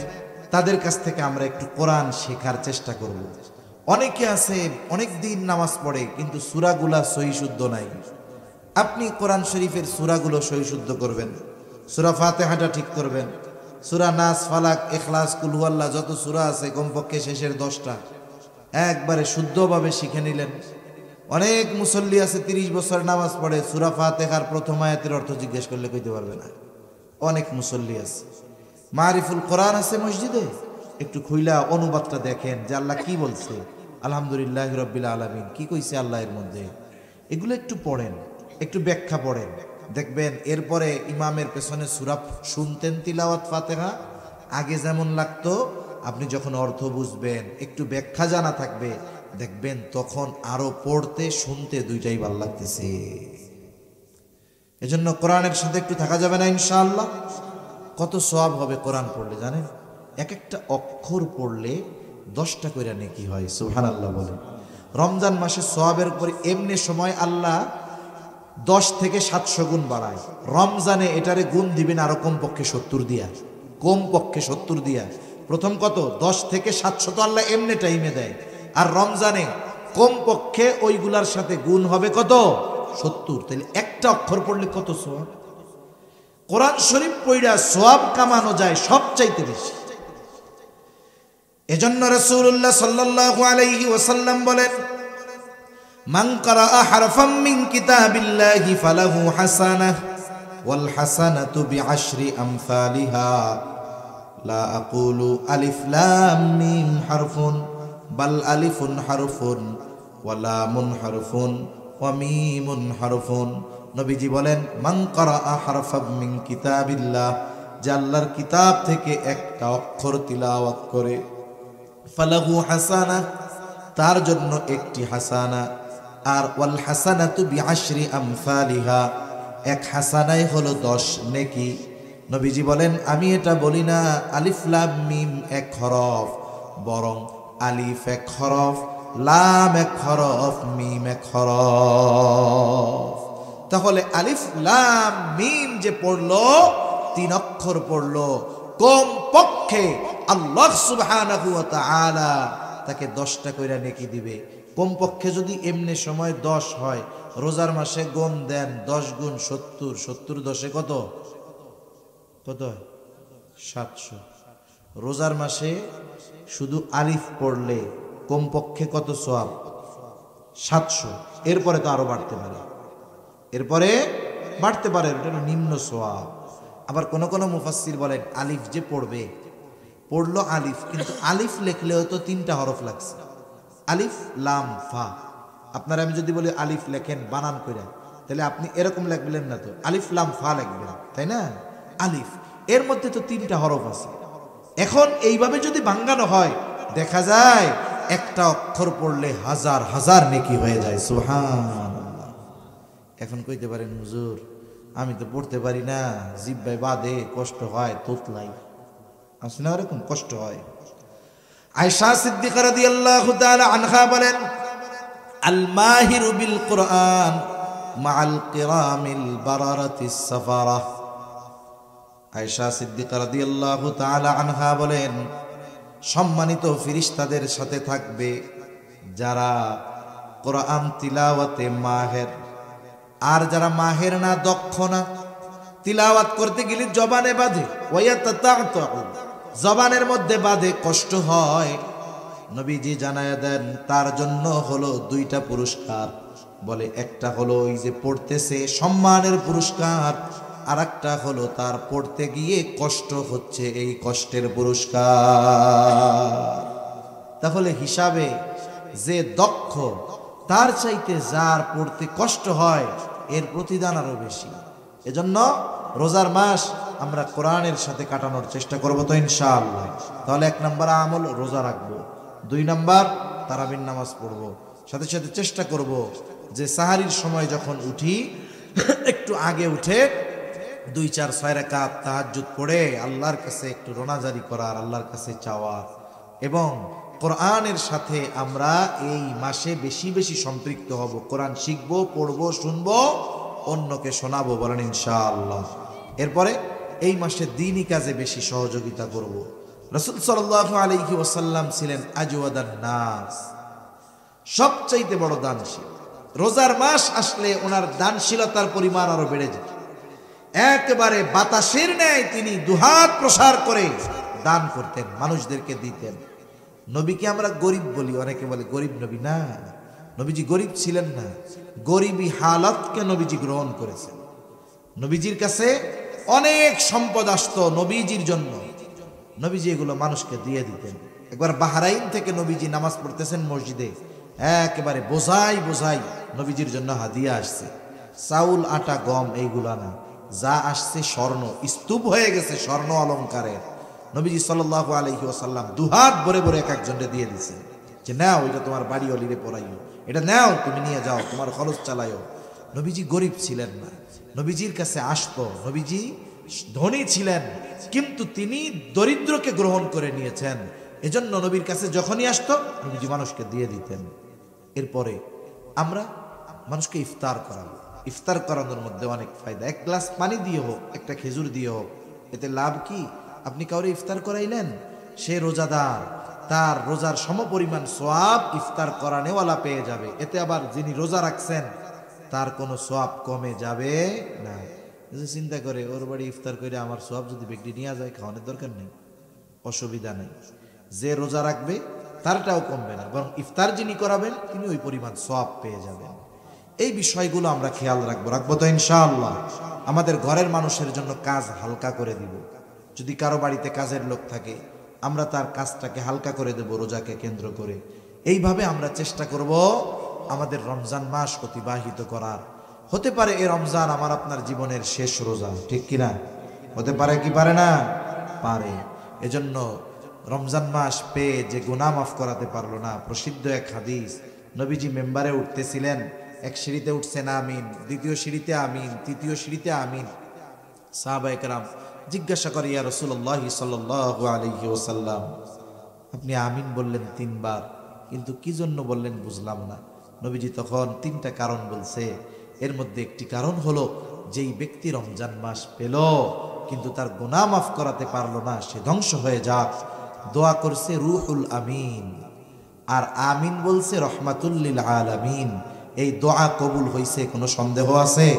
তাদের কাছ থেকে আমরা একটু কোরআন শেখার চেষ্টা করব। অনেকে আছে অনেক দিন নামাজ পড়ে কিন্তু সূরাগুলা সহি শুদ্ধ নাই। আপনি কোরআন শরীফের সূরাগুলো সহি শুদ্ধ করবেন, সূরা ফাতিহাটা ঠিক করবেন, সূরা নাস, ফালাক, ইখলাস, কুল হুয়াল্লাহ যত সূরা আছে কমপক্ষে শেষের 10টা একবারে শুদ্ধভাবে শিখে নিলেন। অনেক মুসল্লি আছে 30 বছর নামাজ পড়ে, সূরা ফাতিহার প্রথম আয়াতের অর্থ জিজ্ঞেস করলে কইতে পারবে না। অনেক মুসল্লি আছে, মারিফুল কোরআন আছে মসজিদে, একটু খুইলা অনুবাদটা দেখেন যে আল্লাহ কি বলছে, আলহামদুলিল্লাহ রাব্বিল আলামিন কি কইছে আল্লাহ এর মধ্যে, এগুলো একটু পড়েন, একটু ব্যাখ্যা পড়েন, দেখবেন এরপরে ইমামের পেছনে সূরা শুনতেন তিলাওয়াত ফাতিহা, আগে যেমন লাগতো, আপনি যখন অর্থ বুঝবেন, একটু ব্যাখ্যা জানা থাকবে, দেখবেন তখন আরো পড়তে শুনতে দুইটাই ভালো লাগতেছে। এজন্য কোরআনের সাথে একটু থাকা যাবে না ইনশাআল্লাহ। কত সওয়াব হবে কোরআন পড়লে জানেন? এক একটা অক্ষর পড়লে 10টা কইরা নেকি হয়। সুবহানাল্লাহ বলেন। রমজান মাসে সওয়াবের উপর এমনি সময় আল্লাহ 10 থেকে 700 গুণ বাড়ায়। রমজানে এটারে গুণ দিবেন আরো কমপক্ষে 70 দিয়া, কমপক্ষে 70 দিয়া। প্রথম কত? 10 থেকে 700 তো আল্লাহ এমনি টাইমে দেয়, আর রমজানে কমপক্ষে ওইগুলার সাথে গুণ হবে কত? 70। তাহলে একটা অক্ষর পড়লে কত সওয়াব? কোরআন শরীফ পড়া সওয়াব কামানো যায় সবচাইতে বেশি। এজন্য রাসূলুল্লাহ সাল্লাল্লাহু আলাইহি ওয়াসাল্লাম বলেন, মান ক্বারাআ হারফাম মিন কিতাবিল্লাহি ফালাহু হাসানাহ ওয়াল হাসানাতু বিআশরি আমসালিহা লা আকুলু আলিফ লাম মিম হারফুন বাল আলিফুন হারফুন ওয়া লামুন হারফুন ওয়া মিমুন হারফুন। নবীজি বলেন, মান ক্বারাআ হারফাম মিন কিতাবিল্লাহ, যে আল্লাহর কিতাব থেকে একটা অক্ষর তিলাওয়াত করে, ফালাহু হাসানাহ, তার জন্য একটি হাসানা, আর ওয়াল হাসানাতু বিআশরি আমসালিহা, এক হাসানাই হলো 10 নেকি। নবীজি বলেন, আমি এটা বলি না আলিফ লাম মিম এক হরফ, বরং আলিফ এক হরফ, লাম এক হরফ, মিম এক হরফ। তাহলে আলিফ লাম মিম যে পড়লো, 3 অক্ষর পড়লো, কম পক্ষে আল্লাহ সুবহানাহু ওয়া তাআলা তাকে 10টা কইরা নেকি দিবে। কমপক্ষে যদি এমনি সময় 10 হয়, রোজার মাসে গুণ দেন 10 গুণ 70, 70 10 কত? কত? 700। রোজার মাসে শুধু আলিফ পড়লে কমপক্ষে কত সওয়াব? 700। এরপরে তো আরো বাড়তে পারে, এরপরে বাড়তে পারে, এটা হলো নিম্ন সওয়াব। আবার কোন কোন মুফাসসির বলেন, আলিফ যে পড়বে, পড়লো আলিফ, কিন্তু আলিফ লেখলেও তো 3টা হরফ লাগছে, আলিফ লাম ফা। আপনারা আমি যদি বলি আলিফ লেখেন বানান কইরা, তাহলে আপনি এরকম লিখবেন না, তো আলিফ লাম ফা লিখবেন, তাই না? আলিফ, এর মধ্যে তো 3টা হরফ আছে। এখন এইভাবে যদি ভাঙানো হয়, দেখা যায় একটা অক্ষর পড়লে হাজার হাজার নেকি হয়ে যায়। সুবহানাল্লাহ। এখন কইতে পারেন, হুজুর আমি তো পড়তে পারি না, জিহ্বায় বাদে, কষ্ট হয়, তোতলাই আছে না, এরকম কষ্ট হয়। আয়েশা সিদ্দিকা রাদিয়াল্লাহু তাআলা আনহা বলেন, আল মাহিরু বিল কুরআন মাআল কিরামিল বারারাতিস সাফারা। আয়েশা সিদ্দিকা রাদিয়াল্লাহু তাআলা আনহা বলেন, সম্মানিত ফেরেশতাদের সাথে থাকবে যারা কোরআন তিলাওয়াতে মাহের, আর যারা মাহের না, দক্ষ না, তিলাওয়াত করতে গেলে জবানে বাঁধে, জবানের মধ্যে বাঁধে, কষ্ট হয়, নবীজি জানায়া দেন তার জন্য হলো দুইটা পুরস্কার। বলে একটা হলো ওই যে পড়তেছে সম্মানের পুরস্কার, আর একটা হলো তার পড়তে গিয়ে কষ্ট হচ্ছে, এই কষ্টের পুরস্কার। তাহলে হিসাবে যে দক্ষ তার চাইতে যার পড়তে কষ্ট হয় এর প্রতিদান আরো বেশি। এজন্য রোজার মাস আমরা কোরআনের সাথে কাটানোর চেষ্টা করব তো ইনশাআল্লাহ। তাহলে 1 নম্বর আমল রোজা রাখবো, 2 নম্বর তারাবির নামাজ পড়বো, সাথে সাথে চেষ্টা করব যে সাহারির সময় যখন উঠি একটু আগে উঠে 2-4-6 রাকাত তাহাজ্জুদ পড়ে আল্লাহর কাছে একটু রোনাজারি করার, আল্লাহর কাছে চাওয়ার, এবং কোরআনের সাথে আমরা এই মাসে বেশি বেশি সম্পৃক্ত হব। কোরআন শিখবো, পড়বো, শুনবো, অন্যকে শোনাবো, বলেন ইনশাআল্লাহ। এরপরে এই মাসে দ্বীনি কাজে বেশি সহযোগিতা করব। রাসূল সাল্লাল্লাহু আলাইহি ওয়াসাল্লাম ছিলেন আজওয়াদান নাস, সবচাইতে বড় দানশীল। রোজার মাস আসলে ওনার দানশীলতার পরিমাণ আরো বেড়ে যেত। একেবারে বাতাসের ন্যায় তিনি দুহাত প্রসার করে দান করতেন, মানুষদেরকে দিতেন। নবীকে আমরা গরিব বলি, অনেকে বলে গরিব নবী, না, নবীজি গরিব ছিলেন না, গরিবী হালাতকে নবীজি গ্রহণ করেছেন। নবীজির কাছে অনেক সম্পদ আসতো নবীজির জন্য, নবীজি এগুলো মানুষকে দিয়ে দিতেন। একবার বাহরাইন থেকে নবীজি নামাজ পড়তেছেন মসজিদে, একেবারে বোঝাই বোঝাই নবীজির জন্য হাদিয়া আসছে, চাউল, আটা, গম, এইগুলা না, যা আসছে স্বর্ণ, স্তূপ হয়ে গেছে স্বর্ণ অলঙ্কারের। নবীজি সাল্লাল্লাহু আলাইহি ওয়াসাল্লাম দুহাত ভরে ভরে এক একজনকে দিয়ে দিয়েছেন যে নাও, এটা তোমার বাড়ি অলিরে পড়াইও, এটা নাও, তুমি নিয়ে যাও, তোমার খরচ চালাইও। নবীজি গরিব ছিলেন না, নবীজির কাছে আসতো, নবীজি ধনী ছিলেন, কিন্তু তিনি দরিদ্রকে গ্রহণ করে নিয়েছেন। এজন্য নবীর কাছে যখনই আসতো নবীজি মানুষকে দিয়ে দিতেন। এরপরে আমরা মানুষকে ইফতার করাবো। ইফতার করানোর মধ্যে অনেক ফায়দা। 1 গ্লাস পানি দিয়ে হোক, একটা খেজুর দিয়ে হোক, এতে লাভ কি? আপনি কাউরে ইফতার করাইলেন, সে রোজাদার, তার রোজার সমপরিমাণ সওয়াব ইফতার করানেওয়ালা পেয়ে যাবে। এতে আবার যিনি রোজা রাখছেন তার কোনো সওয়াব কমে যাবে না। চিন্তা করে ওর বাড়ি ইফতার করে আমার সওয়াব যদি ব্যক্তি নিয়ে যায়, খাওয়ানোর দরকার নেই, অসুবিধা নেই। যে রোজা রাখবে তারটাও কমবে না, বরং ইফতার যিনি করাবেন তিনি ওই পরিমাণ সওয়াব পেয়ে যাবেন। এই বিষয়গুলো আমরা খেয়াল রাখবো তো ইনশাআল্লাহ। আমাদের ঘরের মানুষের জন্য কাজ হালকা করে দিব। যদি কারো বাড়িতে কাজের লোক থাকে, আমরা তার কাজটাকে হালকা করে দেব রোজাকে কেন্দ্র করে। এইভাবে আমরা চেষ্টা করব আমাদের রমজান মাস অতিবাহিত করার। হতে পারে এই রমজান আমার আপনার জীবনের শেষ রোজা, ঠিক কিনা? হতে পারে কি পারে না? পারে। এজন্য রমজান মাস পেয়ে যে গুনাহ মাফ করাতে পারলো না, প্রসিদ্ধ এক হাদিস, নবীজি মেম্বারে উঠতেছিলেন, এক সিঁড়িতে উঠছেন আমিন, দ্বিতীয় সিঁড়িতে আমিন, তৃতীয় সিঁড়িতে আমিন। সাহাবায়ে কেরাম জিজ্ঞাসা করে, ইয়া রাসূলুল্লাহ সাল্লাল্লাহু আলাইহি ওয়াসাল্লাম, আপনি আমিন বললেন 3 বার, কিন্তু কি জন্য বললেন বুঝলাম না। নবীজি তখন 3টা কারণ বলছে। এর মধ্যে একটি কারণ হলো, যেই ব্যক্তি রমজান মাস পেল কিন্তু তার গুনাহ মাফ করাতে পারলো না, সে ধ্বংস হয়ে যাক। দোয়া করছে রুহুল আমিন, আর আমিন বলছে রহমাতুল লিল আলামিন। এই দোয়া কবুল হইছে, কোনো সন্দেহ আছে?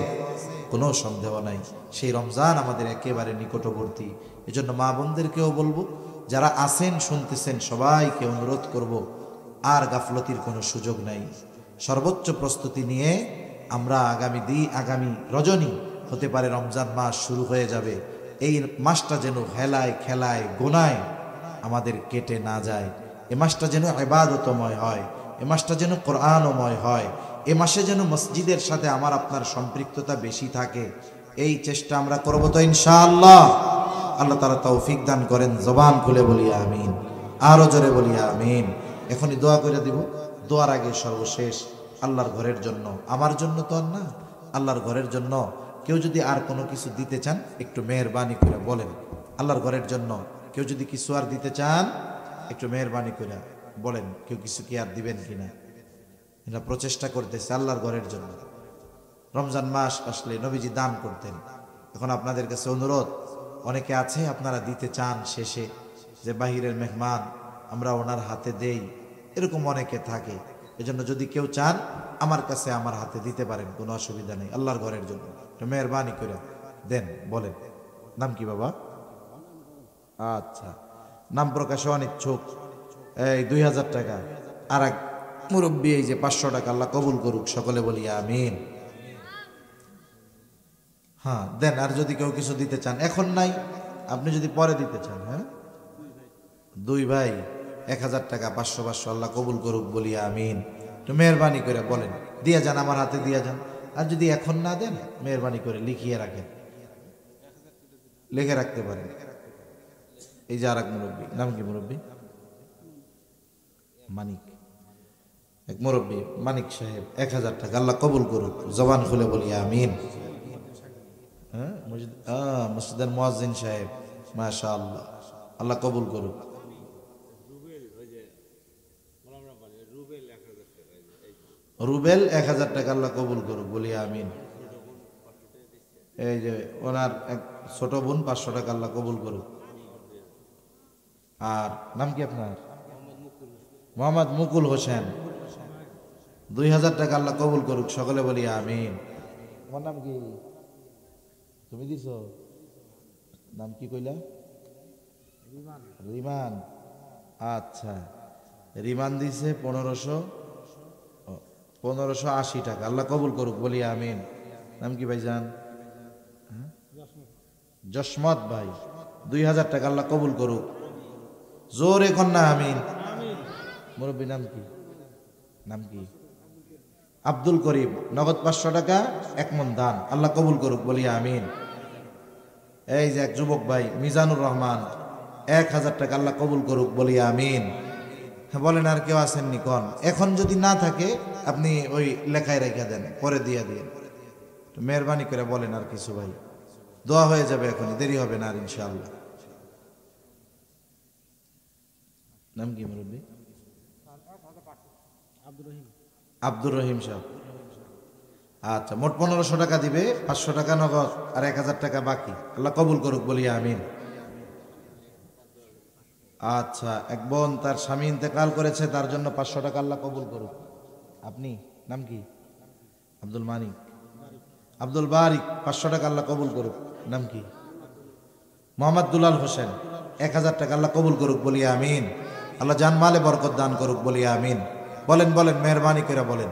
কোনো সন্দেহ নাই। সেই রমজান আমাদের একেবারে নিকটবর্তী। এজন্য মা বোনদেরকেও বলবো, যারা আছেন শুনতেছেন, সবাইকে অনুরোধ করব, আর গাফলতির কোনো সুযোগ নাই। সর্বোচ্চ প্রস্তুতি নিয়ে আমরা আগামী রজনী হতে পারে রমজান মাস শুরু হয়ে যাবে। এই মাসটা যেন হেলায় খেলায় গোনায় আমাদের কেটে না যায়। এ মাসটা যেন ইবাদতময় হয়, এ মাসটা যেন কোরআনময় হয়, এ মাসে যেন মসজিদের সাথে আমার আপনার সম্পৃক্ততা বেশি থাকে। এই চেষ্টা আমরা করব তো ইনশাআল্লাহ। আল্লাহ তাআলা তৌফিক দান করেন। জবান খুলে বলি আমিন, আরো জোরে বলি আমিন। এখনই দোয়া করে দিব। দোয়ার আগে সর্বশেষ আল্লাহর ঘরের জন্য, আমার জন্য তো আর না, আল্লাহর ঘরের জন্য কেউ যদি আর কোনো কিছু দিতে চান একটু মেহেরবানি করে বলেন। আল্লাহর ঘরের জন্য কেউ যদি কিছু আর দিতে চান একটু মেহেরবানি করে বলেন, কেউ কিছু কি আর দিবেন কিনা। এটা প্রচেষ্টা করতেছে আল্লাহর ঘরের জন্য। রমজান মাস আসলে নবীজি দান করতেন। এখন আপনাদের কাছে অনুরোধ, অনেকে আছে আপনারা দিতে চান শেষে, যে বাহিরের মেহমান আমরা ওনার হাতে দেই, এরকম অনেকে থাকে। এজন্য যদি কেউ চান আমার কাছে আমার হাতে দিতে পারেন, কোনো অসুবিধা নেই, আল্লাহর ঘরের জন্য একটু মেহরবানি করে দেন। বলেন নাম কি বাবা? আচ্ছা, নাম প্রকাশে অনিচ্ছুক, এই 2000 টাকা। আর এক মুরব্বী এই যে 500 টাকা, আল্লাহ কবুল করুক, সকলে বলি আমিন। হ্যাঁ দেন। আর যদি কেউ কিছু দিতে চান, এখন নাই, আপনি যদি পরে দিতে চান। হ্যাঁ, দুই ভাই 1000 টাকা, 500 500, আল্লাহ কবুল করুক, বলি আমিন। তো মেহরবানি করে বলেন, দিয়া যান, আমার হাতে দিয়া যান। আর যদি এখন না দেন, মেহরবানি করে লিখিয়ে রাখেন, লিখে রাখতে পারেন। এই যে আর এক মুরব্বী, নাম কি মুরব্বী? মানিক, এক মুরব্বী মানিক সাহেব 1000 টাকা, আল্লাহ কবুল করুক, জবান খুলে বলি আমিন। হ্যাঁ, মসজিদের মুয়াজ্জিন সাহেব, মাশাআল্লাহ, আল্লাহ কবুল করুক। রুবেল 1000 টাকা, আল্লাহ কবুল করুক, বলি আমিন। এই যে ওনার এক ছোট বোন 500 টাকা, আল্লাহ কবুল করুক। আর নাম কি আপনার? মোহাম্মদ মুকুল হোসেন 2000 টাকা, আল্লাহ কবুল করুক, সকলে বলি আমিন। তোমার নাম কি? তুমি দিছো? নাম কি কইলা? রিমান। আচ্ছা, রিমান দিছে 1580 টাকা, আল্লাহ কবুল করুক, বলি আমিন। নাম কি ভাইজান? জসমত ভাই 2000 টাকা, আল্লাহ কবুল করুক, জোরে কন্যা আমিন। মুরব্বী নাম কি? নাম কি? আব্দুল করিম, নগদ 500 টাকা, 1 মণ দান, আল্লাহ কবুল করুক, বলি আমিন। এই যে এক যুবক ভাই মিজানুর রহমান 1000 টাকা, আল্লাহ কবুল করুক, বলি আমিন। বলেন আর কেউ আসেননি কোন? এখন যদি না থাকে আপনি ওই লেখায় রেখে দেন, পরে দিয়ে দিন। মেহরবানি করে বলেন আর কিছু ভাই, দোয়া হয়ে যাবে, এখনই দেরি হবে না আর ইনশাআল্লাহ। নাম কি মুরব্বী? আব্দুর রহিম সাহেব। আচ্ছা, মোট 1500 টাকা দিবে, 500 টাকা নগদ আর 1000 টাকা বাকি, আল্লাহ কবুল করুক, বলি আমিন। আচ্ছা, এক বোন তার স্বামী ইন্তেকাল করেছে, তার জন্য 500 টাকা, আল্লাহ কবুল করুক। আপনি নাম কি? আব্দুল মানিক, আব্দুল বারিক 500 টাকা, আল্লাহ কবুল করুক। নাম কি? মোহাম্মদ দুলাল হোসেন 1000 টাকা, আল্লাহ কবুল করুক, বলি আমিন। আল্লাহ জানমালে বরকত দান করুক, বলি আমিন। বলেন বলেন, মেহরবানি করে বলেন।